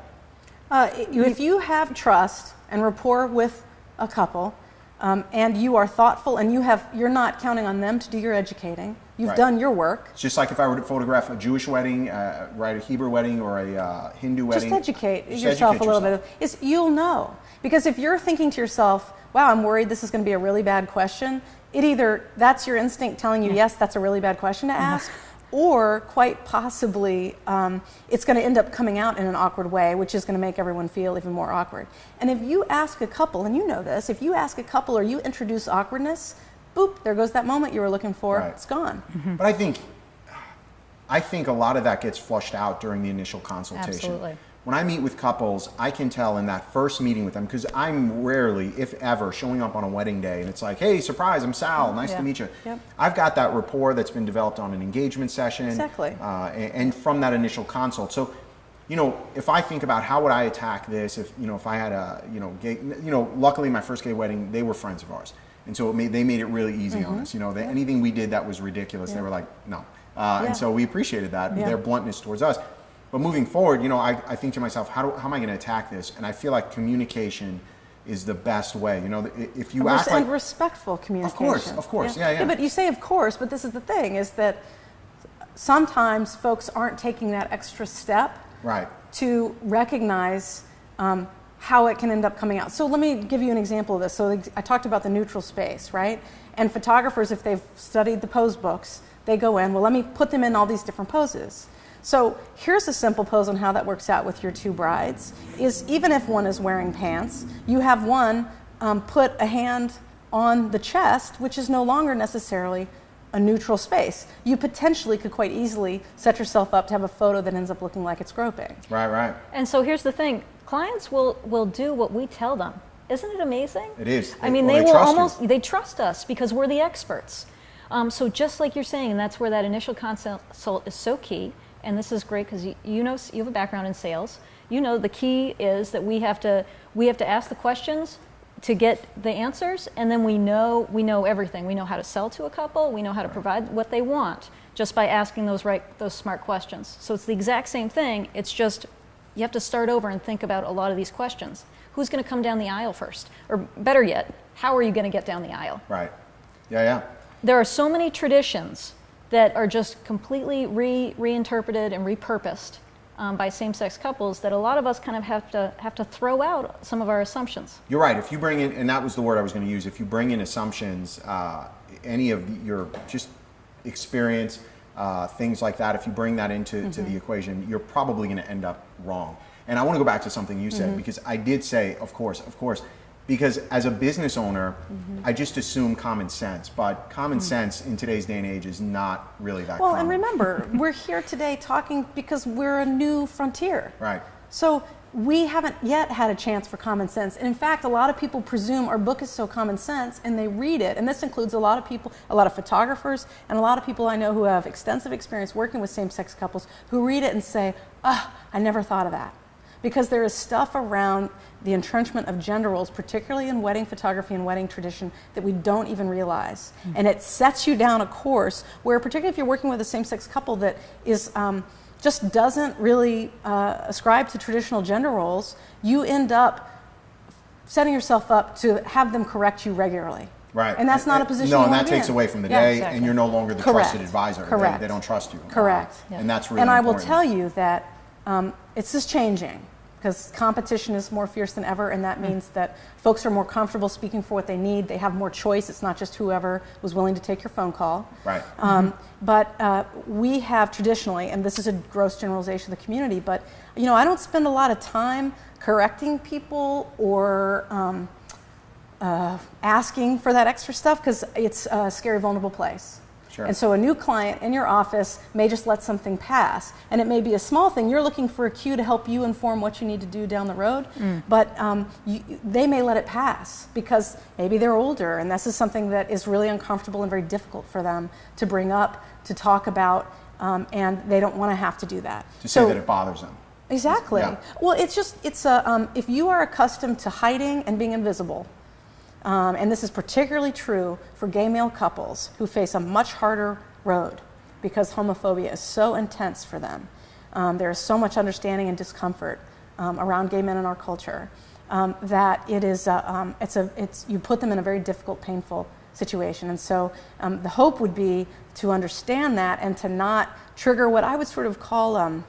If you have trust and rapport with a couple, and you are thoughtful, and you're not counting on them to do your educating, you've Right. done your work. It's just like if I were to photograph a Jewish wedding, a Hebrew wedding, or a Hindu wedding. Just educate yourself a little bit. You'll know. Because if you're thinking to yourself, wow, I'm worried this is going to be a really bad question, that's your instinct telling you, yes, that's a really bad question to ask, or quite possibly it's going to end up coming out in an awkward way, which is going to make everyone feel even more awkward. And if you ask a couple, and you know this, if you ask a couple or you introduce awkwardness, boop, there goes that moment you were looking for. Right. It's gone. But I think a lot of that gets flushed out during the initial consultation. Absolutely. When I meet with couples, I can tell in that first meeting with them, because I'm rarely, if ever, showing up on a wedding day and it's like, hey, surprise, I'm Sal, nice to meet you. Yep. I've got that rapport that's been developed on an engagement session. Exactly. And from that initial consult. So, if I think about how would I attack this, if I had a, gay, luckily my first gay wedding, they were friends of ours. And so they made it really easy on us. Anything we did that was ridiculous, they were like, no. And so we appreciated that, their bluntness towards us. But moving forward, I think to myself, how am I going to attack this? And I feel like communication is the best way. If you act like... And respectful communication. Of course, yeah. But you say of course, but this is the thing, is that sometimes folks aren't taking that extra step Right. to recognize how it can end up coming out. So let me give you an example of this. So I talked about the neutral space, right? And photographers, if they've studied the pose books, they go in, well, let me put them in all these different poses. So here's a simple pose on how that works out with your two brides, is even if one is wearing pants, you have one put a hand on the chest, which is no longer necessarily a neutral space. You potentially could quite easily set yourself up to have a photo that ends up looking like it's groping. Right. And so here's the thing, clients will do what we tell them. Isn't it amazing? It is. I mean, they trust us because we're the experts. So just like you're saying, and that's where that initial consult is so key. And this is great because you have a background in sales. The key is that we have to ask the questions to get the answers, and then we know everything. We know how to sell to a couple. We know how to provide what they want just by asking those smart questions. So it's the exact same thing. It's just you have to start over and think about a lot of these questions. Who's going to come down the aisle first? Or better yet, how are you going to get down the aisle? Right. Yeah. There are so many traditions that are just completely reinterpreted and repurposed by same-sex couples that a lot of us kind of have to throw out some of our assumptions. You're right. If you bring in, and that was the word I was going to use, if you bring in assumptions, any of your just experience, things like that, if you bring that into the equation, you're probably going to end up wrong. And I want to go back to something you said, because I did say, of course, because as a business owner, I just assume common sense, but common sense in today's day and age is not really that common. Well, and remember, we're here today talking because we're a new frontier. Right. So we haven't yet had a chance for common sense. And in fact, a lot of people presume our book is so common sense and they read it. And this includes a lot of people, a lot of photographers, and a lot of people I know who have extensive experience working with same-sex couples who read it and say, I never thought of that. Because there is stuff around the entrenchment of gender roles, particularly in wedding photography and wedding tradition, that we don't even realize. And it sets you down a course where, particularly if you're working with a same-sex couple that is just doesn't really ascribe to traditional gender roles, you end up setting yourself up to have them correct you regularly. Right. And that's not a position you No, and want that to be takes in. away from the Yeah, day, exactly. and you're no longer the Correct. trusted advisor. Correct. They don't trust you. Correct. And that's really And I will important. tell you that it's just changing. because competition is more fierce than ever, and that means that folks are more comfortable speaking for what they need. They have more choice. It's not just whoever was willing to take your phone call. Right. But we have traditionally, and this is a gross generalization of the community, but I don't spend a lot of time correcting people or asking for that extra stuff because it's a scary, vulnerable place. Sure. And so a new client in your office may just let something pass, and it may be a small thing. You're looking for a cue to help you inform what you need to do down the road, but they may let it pass because maybe they're older, and this is something that is really uncomfortable and very difficult for them to bring up, to talk about, and they don't want to have to do that. To say that it bothers them. Exactly. Yeah. Well, if you are accustomed to hiding and being invisible, and this is particularly true for gay male couples who face a much harder road because homophobia is so intense for them. There is so much understanding and discomfort around gay men in our culture that it is you put them in a very difficult, painful situation. And so the hope would be to understand that and to not trigger what I would sort of call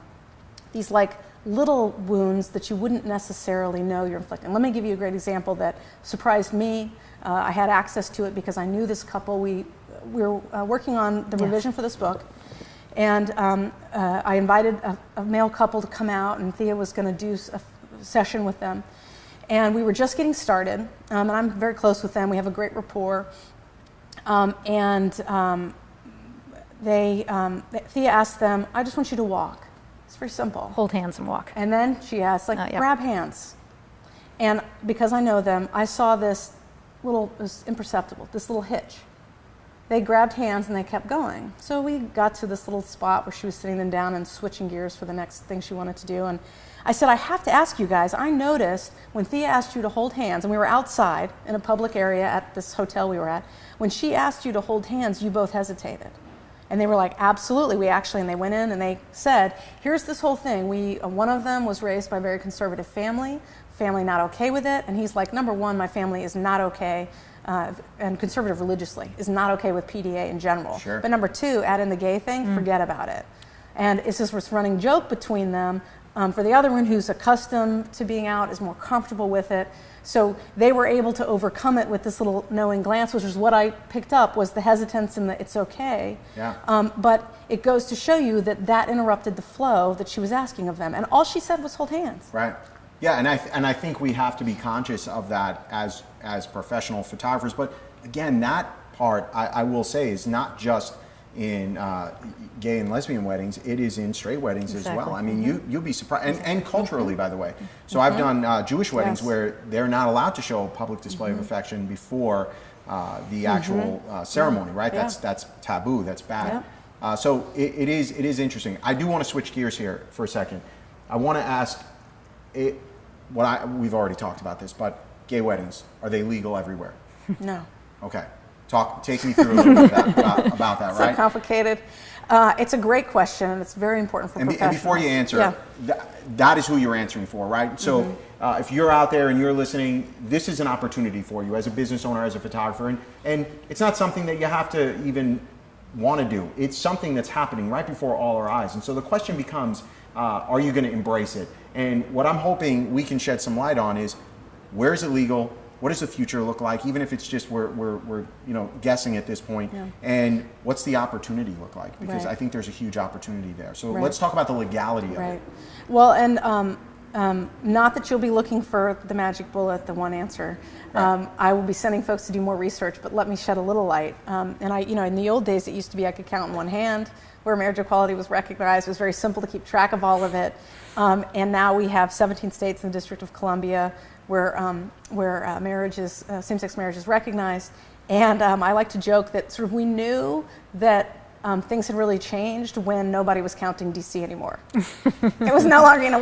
these like little wounds that you wouldn't necessarily know you're inflicting. Let me give you a great example that surprised me. I had access to it because I knew this couple. We were working on the revision for this book, and I invited a male couple to come out, and Thea was going to do a session with them. And we were just getting started, and I'm very close with them. We have a great rapport. Thea asked them, "I just want you to walk." It's very simple. Hold hands and walk. And then she asked, grab hands. And because I know them, I saw this little, it was imperceptible, this little hitch. They grabbed hands and they kept going. So we got to this little spot where she was sitting them down and switching gears for the next thing she wanted to do. And I said, I have to ask you guys, I noticed when Thea asked you to hold hands, and we were outside in a public area at this hotel we were at, when she asked you to hold hands, you both hesitated. And they were like, absolutely, and they went in and they said, here's this whole thing. One of them was raised by a very conservative family not okay with it. And he's like, number one, my family is not okay, and conservative religiously, is not okay with PDA in general. Sure. But number two, add in the gay thing, forget about it. And it's this running joke between them. For the other one who's accustomed to being out, is more comfortable with it. So they were able to overcome it with this little knowing glance, which is what I picked up, was the hesitance and the it's okay. Yeah. But it goes to show you that interrupted the flow that she was asking of them. And all she said was hold hands. Right. Yeah, and I think we have to be conscious of that as professional photographers. But again, that part, I will say, is not just in gay and lesbian weddings, it is in straight weddings as well. I mean, you'll be surprised, and culturally, by the way. So I've done Jewish weddings where they're not allowed to show a public display of affection before the actual ceremony, right? Yeah. That's taboo, that's bad. So it is interesting. I do want to switch gears here for a second. I want to ask, we've already talked about this, but gay weddings, are they legal everywhere? No. Okay. Take me through a little bit about that, right? So complicated. It's a great question, and it's very important for professionals. And before you answer, that is who you're answering for, right? So if you're out there and you're listening, this is an opportunity for you as a business owner, as a photographer, and it's not something that you have to even want to do. It's something that's happening right before all our eyes. And so the question becomes, are you going to embrace it? And what I'm hoping we can shed some light on is, where is it legal? What does the future look like, even if it's just we're guessing at this point? And what's the opportunity look like? Because I think there's a huge opportunity there. So let's talk about the legality of it. Well, and not that you'll be looking for the magic bullet, the one answer. I will be sending folks to do more research, but let me shed a little light. And in the old days, it used to be I could count in one hand where marriage equality was recognized. It was very simple to keep track of all of it. And now we have 17 states in the District of Columbia where same-sex marriage is recognized. And I like to joke that sort of we knew that things had really changed when nobody was counting DC anymore. It was no longer, in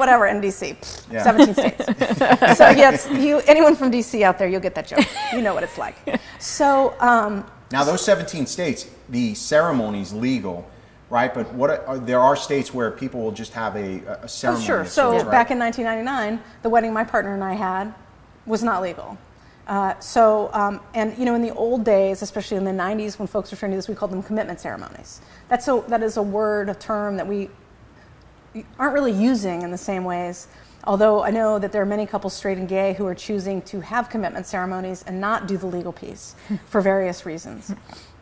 DC, 17 states. So yes, anyone from DC out there, you'll get that joke. You know what it's like. So now those 17 states, the ceremony's legal, right? But there are states where people will just have a ceremony. Oh, sure. So back in 1999, the wedding my partner and I had was not legal. And in the old days, especially in the 90s, when folks were trying to do this, we called them commitment ceremonies. That is a word, a term that we aren't really using in the same ways. Although I know that there are many couples, straight and gay, who are choosing to have commitment ceremonies and not do the legal piece for various reasons.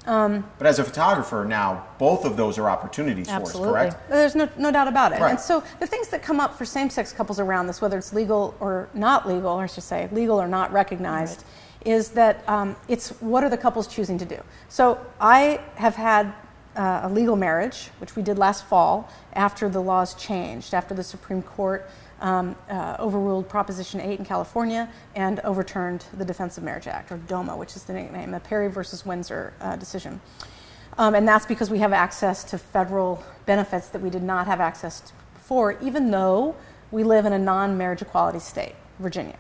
But as a photographer now, both of those are opportunities for us, correct? There's no doubt about it. Right. And so the things that come up for same-sex couples around this, whether it's legal or not legal, or I should say legal or not recognized, is that it's what are the couples choosing to do. So I have had a legal marriage, which we did last fall after the laws changed, after the Supreme Court overruled Proposition 8 in California and overturned the Defense of Marriage Act, or DOMA, which is the nickname, the Perry versus Windsor decision. And that's because we have access to federal benefits that we did not have access to before, even though we live in a non-marriage equality state, Virginia.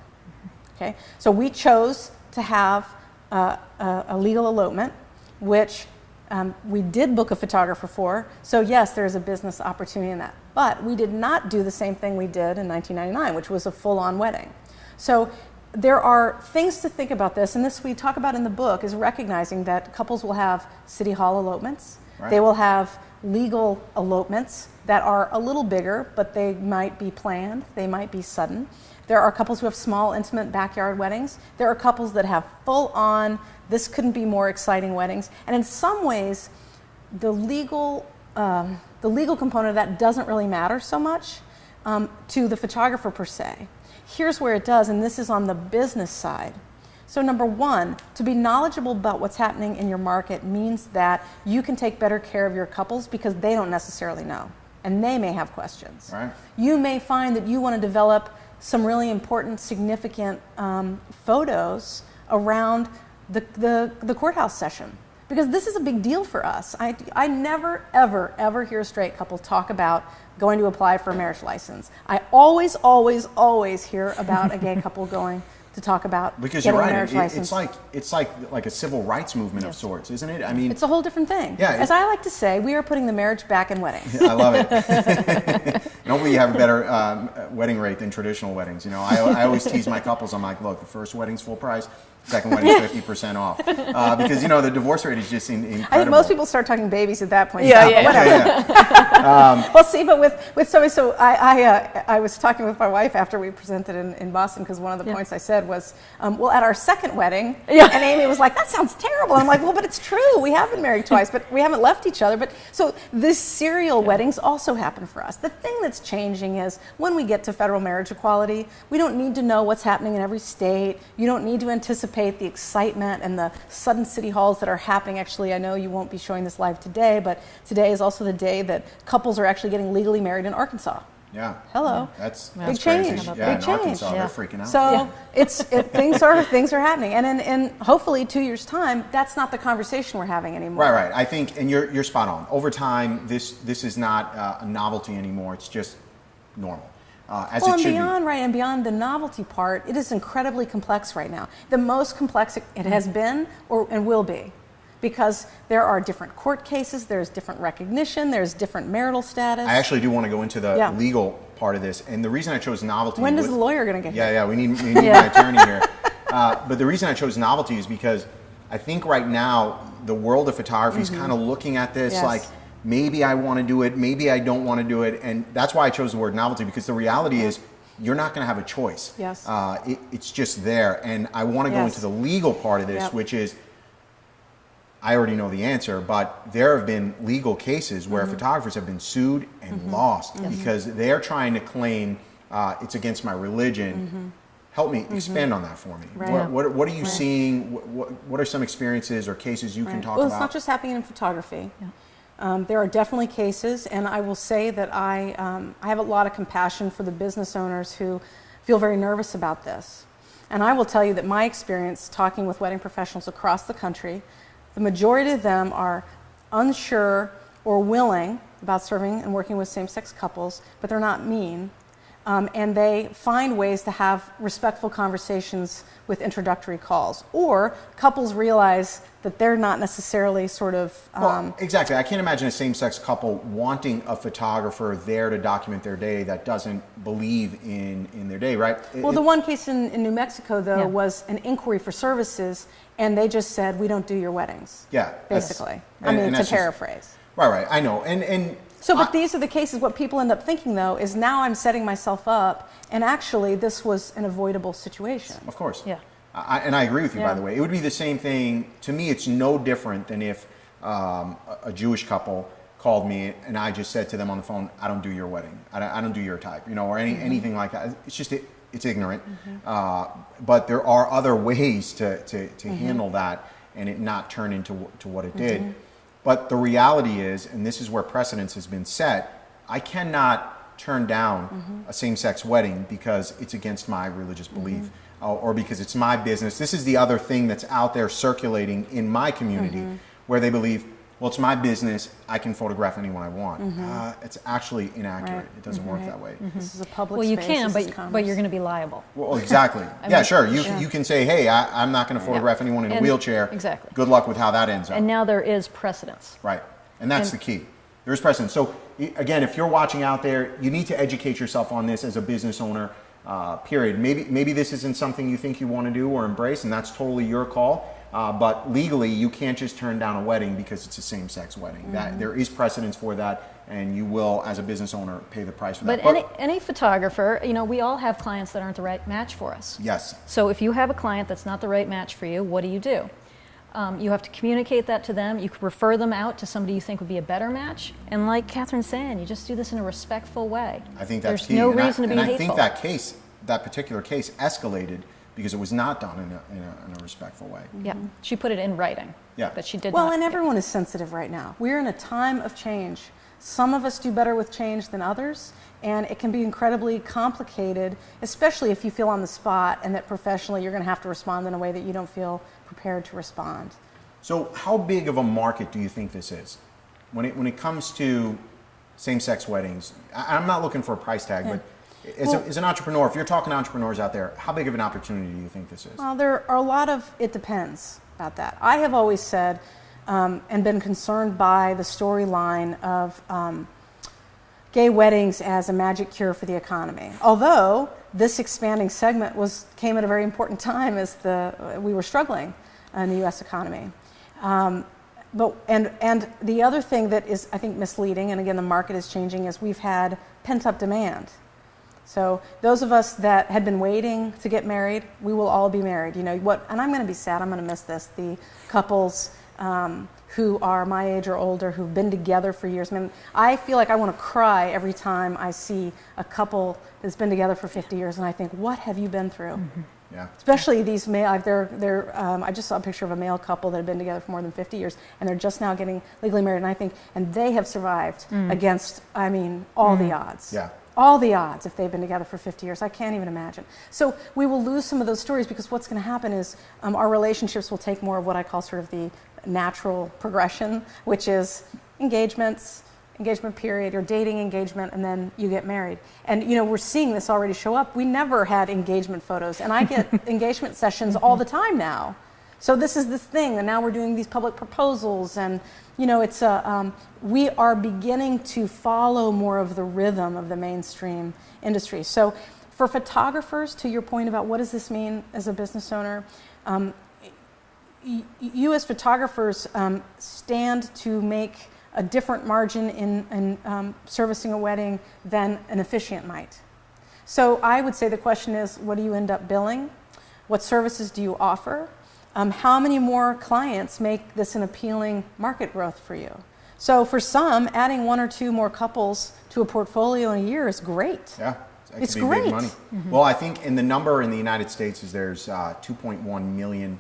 Okay? So we chose to have a legal elopement, which we did book a photographer for. So yes, there's a business opportunity in that. But we did not do the same thing we did in 1999, which was a full-on wedding. So there are things to think about this, and this we talk about in the book, is recognizing that couples will have city hall elopements. Right. They will have legal elopements that are a little bigger, but they might be planned, they might be sudden. There are couples who have small, intimate backyard weddings. There are couples that have full-on, this couldn't be more exciting weddings. And in some ways, the legal component of that doesn't really matter so much to the photographer per se. Here's where it does, and this is on the business side. So number one, to be knowledgeable about what's happening in your market means that you can take better care of your couples because they don't necessarily know, and they may have questions. Right. You may find that you want to develop some really important, significant photos around the courthouse session, because this is a big deal for us. I never, ever hear a straight couple talk about going to apply for a marriage license. I always hear about a gay couple going to talk about because getting you're a marriage right. license. It's like a civil rights movement of sorts, isn't it? I mean, It's a whole different thing. Yeah, As I like to say, we are putting the marriage back in weddings. I love it. And hopefully you have a better wedding rate than traditional weddings. You know, I always tease my couples. I'm like, look, the first wedding's full price, second wedding's 50% off, because you know the divorce rate is just incredible. I think most people start talking babies at that point. Yeah, but yeah. whatever. Well, see, but with so I was talking with my wife after we presented in Boston, because one of the points I said was, well, at our second wedding, and Amy was like, that sounds terrible. I'm like, well, but it's true. We have been married twice, but we haven't left each other. But so these serial weddings also happen for us. The thing that's changing is when we get to federal marriage equality, we don't need to know what's happening in every state. You don't need to anticipate the excitement and the sudden city halls that are happening. Actually, I know you won't be showing this live today, but today is also the day that couples are actually getting legally married in Arkansas. Yeah. Hello. That's Big crazy. change. Yeah, Big in Arkansas, change. they're freaking out. So things are happening, and in hopefully 2 years' time, that's not the conversation we're having anymore. Right. I think, and you're spot on. Over time, this is not a novelty anymore. It's just normal, as it should be. And beyond the novelty part, it is incredibly complex right now. The most complex it has been, and will be, because there are different court cases, there's different recognition, there's different marital status. I actually do want to go into the legal part of this, and the reason I chose novelty. When is the lawyer going to get here? Yeah, we need my attorney here. But the reason I chose novelty is because I think right now the world of photography is kind of looking at this like, maybe I want to do it, maybe I don't want to do it, and that's why I chose the word novelty, because the reality is you're not going to have a choice. Yes. It's just there, and I want to go into the legal part of this, which is, I already know the answer, but there have been legal cases where photographers have been sued and lost because they're trying to claim it's against my religion. Help me expand on that for me. Right. What are you seeing? What are some experiences or cases you can talk Well, about? it's not just happening in photography. There are definitely cases, and I will say that I have a lot of compassion for the business owners who feel very nervous about this. And I will tell you that my experience talking with wedding professionals across the country, the majority of them are unsure or willing about serving and working with same-sex couples, but they're not mean. And they find ways to have respectful conversations with introductory calls. Or couples realize that they're not necessarily sort of... Well, exactly. I can't imagine a same-sex couple wanting a photographer there to document their day that doesn't believe in their day, right? Well, the one case in New Mexico, though, was an inquiry for services, and they just said, we don't do your weddings. Yeah. Basically. I mean, to paraphrase. Right. I know. And So, but these are the cases. What people end up thinking, though, is now I'm setting myself up, and actually this was an avoidable situation. Of course. Yeah. And I agree with you, by Yeah. the way. It would be the same thing. To me, it's no different than if a Jewish couple called me and I just said to them on the phone, I don't do your wedding. I don't do your type, or anything like that. It's just, it's ignorant. But there are other ways to handle that and it not turn into what it did. But the reality is, and this is where precedence has been set, I cannot turn down a same-sex wedding because it's against my religious belief or because it's my business. This is the other thing that's out there circulating in my community where they believe, well, it's my business, I can photograph anyone I want. It's actually inaccurate. Right. It doesn't work that way. This is a public Well, you space. can, this is but you're going to be liable. Well, exactly. Yeah, sure. You can say, hey, I'm not going to photograph anyone in a And- wheelchair. exactly. Good luck with how that ends up. And now there is precedence. Right. And that's the key. There's precedent. So again, if you're watching out there, you need to educate yourself on this as a business owner, period. Maybe this isn't something you think you want to do or embrace, and that's totally your call. But legally, you can't just turn down a wedding because it's a same-sex wedding. That there is precedence for that, and you will, as a business owner, pay the price for that. But any photographer, we all have clients that aren't the right match for us. Yes. So if you have a client that's not the right match for you, what do? You have to communicate that to them. You could refer them out to somebody you think would be a better match. And like Catherine's saying, you just do this in a respectful way. I think that's There's key. no And reason to be hateful. I think that particular case escalated because it was not done in a respectful way. Yeah, she put it in writing. Yeah. That she did Well, not. and everyone is sensitive right now. We're in a time of change. Some of us do better with change than others, and it can be incredibly complicated, especially if you feel on the spot and that professionally you're going to have to respond in a way that you don't feel prepared to respond. So how big of a market do you think this is? When it comes to same-sex weddings, I'm not looking for a price tag, but as an entrepreneur, if you're talking to entrepreneurs out there, how big of an opportunity do you think this is? Well, there are a lot of it depends about that. I have always said and been concerned by the storyline of gay weddings as a magic cure for the economy. Although this expanding segment came at a very important time as we were struggling in the U.S. economy. But the other thing that is, I think, misleading, and again the market is changing, is we've had pent-up demand. So those of us that had been waiting to get married, we will all be married. And I'm going to be sad. I'm going to miss this. The couples who are my age or older, who've been together for years. I mean, I feel like I want to cry every time I see a couple that's been together for 50 years, and I think, what have you been through? Yeah. Especially these male. I just saw a picture of a male couple that had been together for more than 50 years, and they're just now getting legally married. And I think, and they have survived against, all the odds. Yeah. All the odds if they've been together for 50 years. I can't even imagine. So we will lose some of those stories because what's going to happen is our relationships will take more of what I call sort of the natural progression, which is engagement period, your dating engagement, and then you get married. And we're seeing this already show up. We never had engagement photos, and I get engagement sessions all the time now. So this is this thing, and now we're doing these public proposals, and it's we are beginning to follow more of the rhythm of the mainstream industry. So for photographers, to your point about what does this mean as a business owner, you as photographers stand to make a different margin in servicing a wedding than an officiant might. So I would say the question is, what do you end up billing? What services do you offer? How many more clients make this an appealing market growth for you? So for some, adding 1 or 2 more couples to a portfolio in a year is great. Yeah. It's could be great. Big money. Well, I think in the number in the United States is there's 2.1 million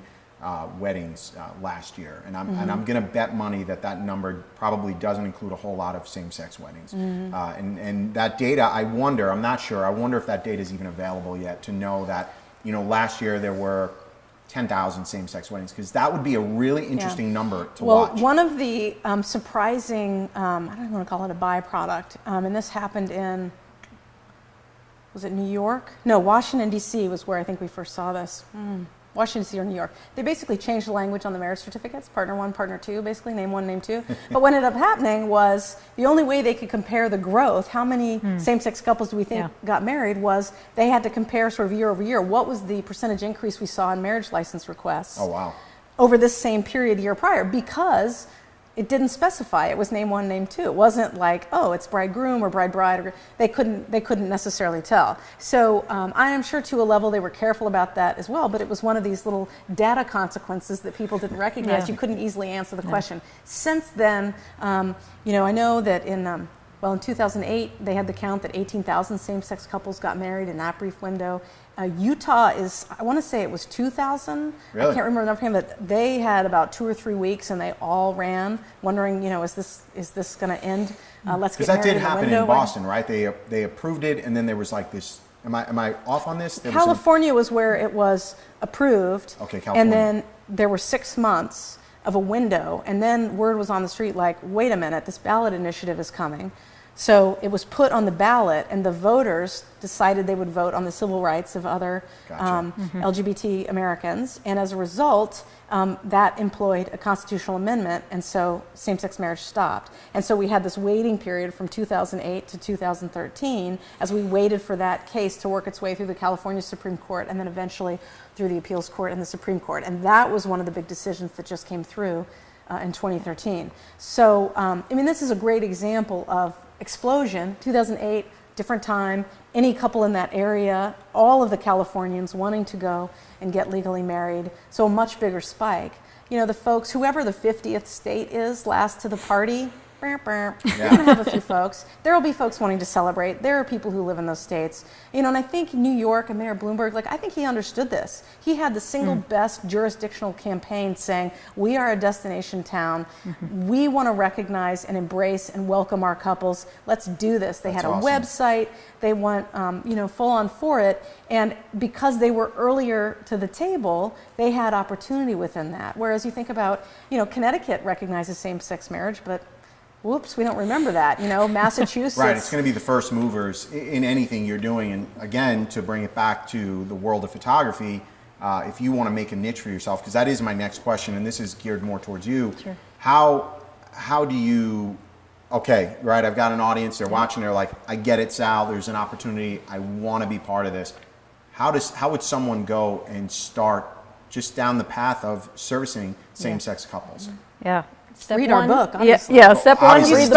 weddings last year, and I'm going to bet money that number probably doesn't include a whole lot of same-sex weddings. And that data, I'm not sure. I wonder if that data is even available yet to know that last year there were 10,000 same-sex weddings, because that would be a really interesting number to watch. Well, one of the surprising, I don't even want to call it a byproduct, and this happened in, was it New York? No, Washington, D.C. was where I think we first saw this. Washington, D.C. or New York. They basically changed the language on the marriage certificates, partner 1, partner 2, basically, name 1, name 2. But what ended up happening was the only way they could compare the growth, how many same-sex couples do we think got married, was they had to compare sort of year over year. What was the percentage increase we saw in marriage license requests Oh, wow. over this same period year prior? Because it didn't specify. It was name one, name two. It wasn't like, oh, it's bride-groom or bride-bride. They couldn't necessarily tell. So I am sure to a level they were careful about that as well, but it was one of these little data consequences that people didn't recognize. You couldn't easily answer the question. Since then, you know, I know that in 2008, they had the count that 18,000 same-sex couples got married in that brief window. Utah is, I want to say it was 2,000. Really? I can't remember the number, but they had about 2 or 3 weeks, and they all ran, wondering, you know, is this going to end? Let's get married in the window. Because that did happen in Boston, right? They approved it, and then there was like this. Am I off on this? California was where it was approved. Okay, California. And then there were 6 months of a window, and then word was on the street like, wait a minute, this ballot initiative is coming. So it was put on the ballot, and the voters decided they would vote on the civil rights of other LGBT Americans. And as a result, that employed a constitutional amendment, and so same-sex marriage stopped. And so we had this waiting period from 2008 to 2013 as we waited for that case to work its way through the California Supreme Court and then eventually through the appeals court and the Supreme Court. And that was one of the big decisions that just came through in 2013. So, I mean, this is a great example of explosion. 2008, different time, any couple in that area, all of the Californians wanting to go and get legally married, so a much bigger spike. You know, the folks, whoever the 50th state is last to the party, you're going to have a few folks. There will be folks wanting to celebrate. There are people who live in those states. You know, and I think New York and Mayor Bloomberg, like, I think he understood this. He had the single best jurisdictional campaign saying, we are a destination town. We want to recognize and embrace and welcome our couples. Let's do this. They had a website. They went, you know, full on for it. And because they were earlier to the table, they had opportunity within that. Whereas you think about, you know, Connecticut recognizes same-sex marriage, but whoops, we don't remember that. You know, Massachusetts. Right, it's going to be the first movers in anything you're doing. And again, to bring it back to the world of photography, if you want to make a niche for yourself, because that is my next question, and this is geared more towards you. Sure. How do you, okay, right, I've got an audience, they're watching, they're like, I get it, Sal, there's an opportunity, I want to be part of this. How would someone go and start just down the path of servicing same-sex couples? Yeah. Step read one, our book, obviously. Yeah, step one, Read the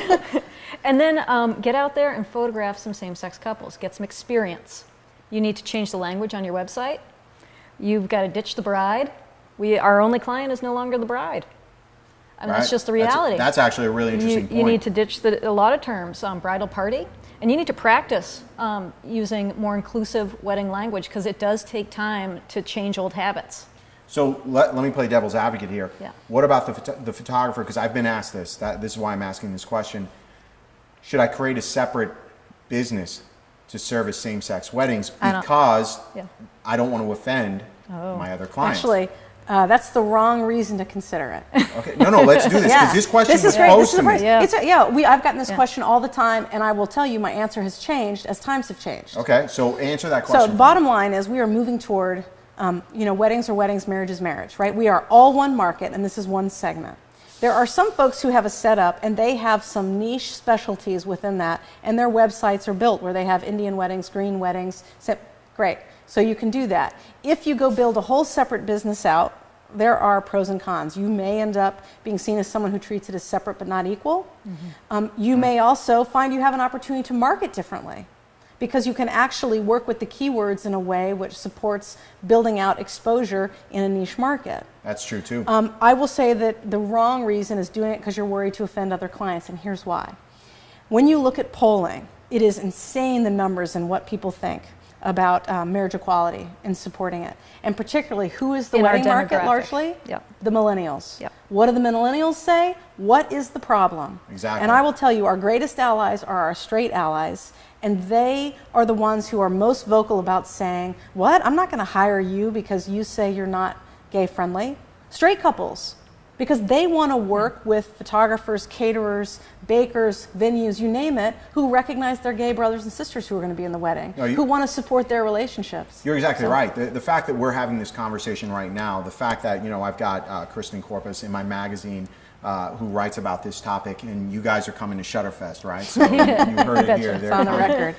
book. And then get out there and photograph some same-sex couples. Get some experience. You need to change the language on your website. You've got to ditch the bride. Our only client is no longer the bride. I mean, that's just the reality. That's actually a really interesting point. You need to ditch a lot of terms, bridal party. And you need to practice using more inclusive wedding language, because it does take time to change old habits. So let me play devil's advocate here. Yeah. What about the photographer? Because I've been asked this. This is why I'm asking this question. Should I create a separate business to service same-sex weddings because I don't want to offend my other clients? Actually, that's the wrong reason to consider it. Okay, no, let's do this, because this question was posed to me. I've gotten this question all the time, and I will tell you my answer has changed as times have changed. Okay, so answer that question. So bottom line is we are moving toward you know, weddings are weddings, marriage is marriage, right? We are all one market, and this is one segment. There are some folks who have a setup, and they have some niche specialties within that, and their websites are built where they have Indian weddings, green weddings. Great. So you can do that. If you go build a whole separate business out, there are pros and cons. You may end up being seen as someone who treats it as separate but not equal. You may also find you have an opportunity to market differently, because you can actually work with the keywords in a way which supports building out exposure in a niche market. That's true too. I will say that the wrong reason is doing it because you're worried to offend other clients, and here's why. When you look at polling, it is insane the numbers and what people think about marriage equality and supporting it. And particularly, who is the wedding market largely? The millennials. What do the millennials say? What is the problem? Exactly. And I will tell you, our greatest allies are our straight allies. And they are the ones who are most vocal about saying, what? I'm not going to hire you because you say you're not gay friendly. Straight couples, because they want to work with photographers, caterers, bakers, venues, you name it, who recognize their gay brothers and sisters who are going to be in the wedding, who want to support their relationships. You're exactly right. The fact that we're having this conversation right now, the fact that, you know, I've got Kristen Corpus in my magazine who writes about this topic, and you guys are coming to Shutterfest, right? So you heard it here. It's on the record.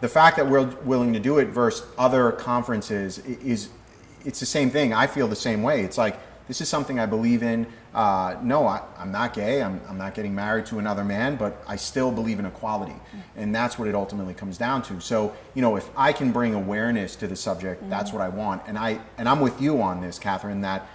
The fact that we're willing to do it versus other conferences it's the same thing. I feel the same way. It's like, this is something I believe in. No, I'm not gay. I'm not getting married to another man, but I still believe in equality. And that's what it ultimately comes down to. So, if I can bring awareness to the subject, that's what I want. And I'm with you on this, Catherine, that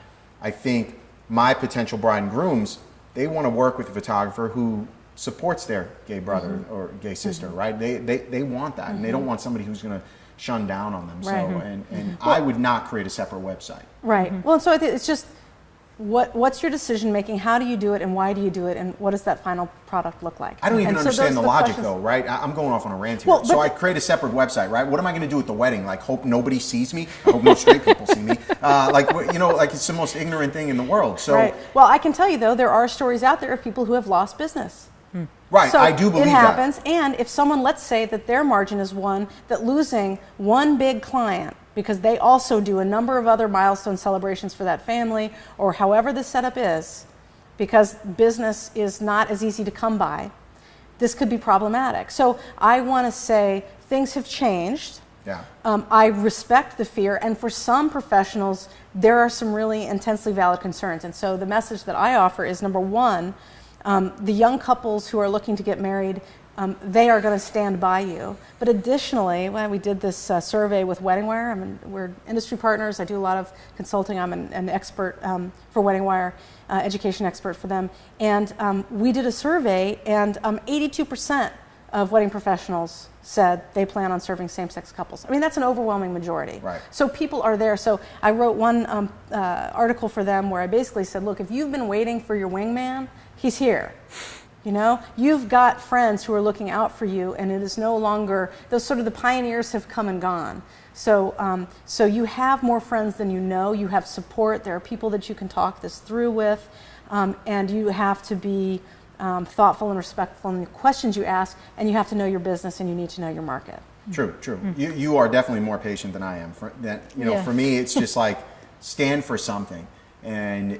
I think my potential bride and grooms, they want to work with a photographer who supports their gay brother or gay sister, right? They want that, and they don't want somebody who's going to shun down on them. Right. So, and I would not create a separate website. Right. Well, and so I think it's just, what's your decision making? How do you do it, and why do you do it, and what does that final product look like? I don't even And so understand those the are logic questions. though, right? I'm going off on a rant here. Well, So but I create a separate website, right? What am I going to do at the wedding? Like, hope nobody sees me? I hope no straight people see me? Like it's the most ignorant thing in the world. So, Right. Well, I can tell you though, there are stories out there of people who have lost business. right, So I do believe it that. happens, and if someone, let's say that their margin is one, that losing one big client, because they also do a number of other milestone celebrations for that family, or however the setup is, because business is not as easy to come by, this could be problematic. So I want to say things have changed. Yeah. I respect the fear, and for some professionals, there are some really intensely valid concerns. And so the message that I offer is, number one, the young couples who are looking to get married, they are going to stand by you. But additionally, when we did this survey with WeddingWire, we're industry partners. I do a lot of consulting. I'm an expert for WeddingWire, education expert for them. And we did a survey, and 82% of wedding professionals said they plan on serving same-sex couples. I mean, that's an overwhelming majority. Right. So people are there. So I wrote one article for them where I basically said, look, if you've been waiting for your wingman, he's here. You've got friends who are looking out for you, and it is no longer, those sort of the pioneers have come and gone. So, so you have more friends than you know. You have support. There are people that you can talk this through with, and you have to be thoughtful and respectful in the questions you ask, and you have to know your business, and you need to know your market. True. You are definitely more patient than I am. For me, it's just like, stand for something. And,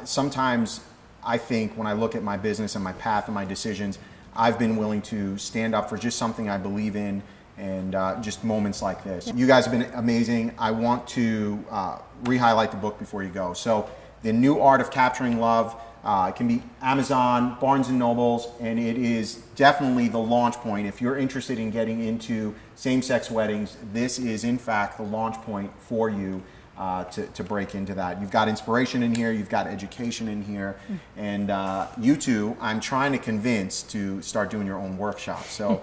sometimes I think when I look at my business and my path and my decisions, I've been willing to stand up for just something I believe in, and just moments like this. You guys have been amazing. I want to re-highlight the book before you go. So, The New Art of Capturing Love. It can be Amazon, Barnes & Nobles, and it is definitely the launch point. If you're interested in getting into same-sex weddings, this is in fact the launch point for you to break into that. You've got inspiration in here, you've got education in here, and you two, I'm trying to convince to start doing your own workshops. So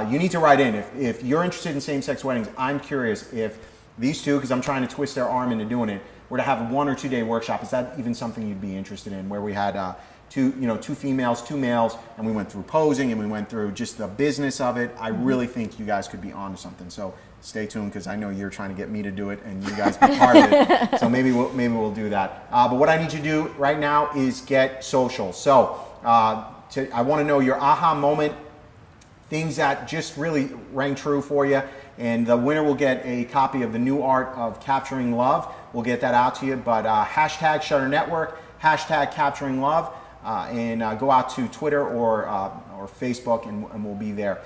you need to write in. If you're interested in same-sex weddings, I'm curious if these two, because I'm trying to twist their arm into doing it, were to have a 1 or 2 day workshop. Is that even something you'd be interested in, where we had two females, 2 males, and we went through posing and we went through just the business of it? I really think you guys could be onto something. So stay tuned, because I know you're trying to get me to do it, and you guys be part of it. So maybe we'll do that. But what I need you to do right now is get social. So I want to know your aha moment, things that just really rang true for you. And the winner will get a copy of The New Art of Capturing Love. We'll get that out to you. But hashtag Shutter Network, hashtag Capturing Love, and go out to Twitter or Facebook, and we'll be there.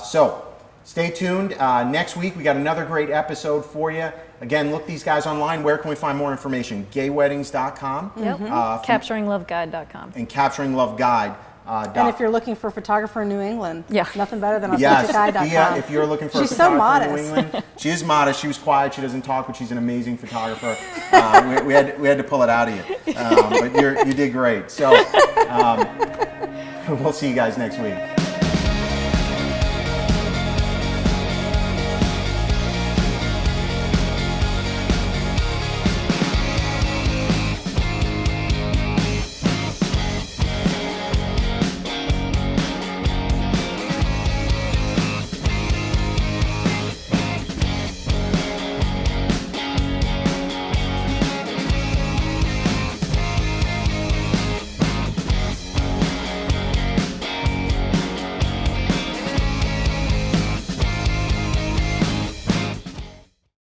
So stay tuned. Next week, we got another great episode for you. Again, look these guys online. Where can we find more information? Gayweddings.com. Yep. CapturingLoveGuide.com. And CapturingLoveGuide. And if you're looking for a photographer in New England, Yeah. nothing better than Yes, authenticguide.com. Thea, if you're looking for She's a so photographer in modest. New England, she is modest. She was quiet. She doesn't talk, but she's an amazing photographer. We had to pull it out of you, but you did great. So we'll see you guys next week.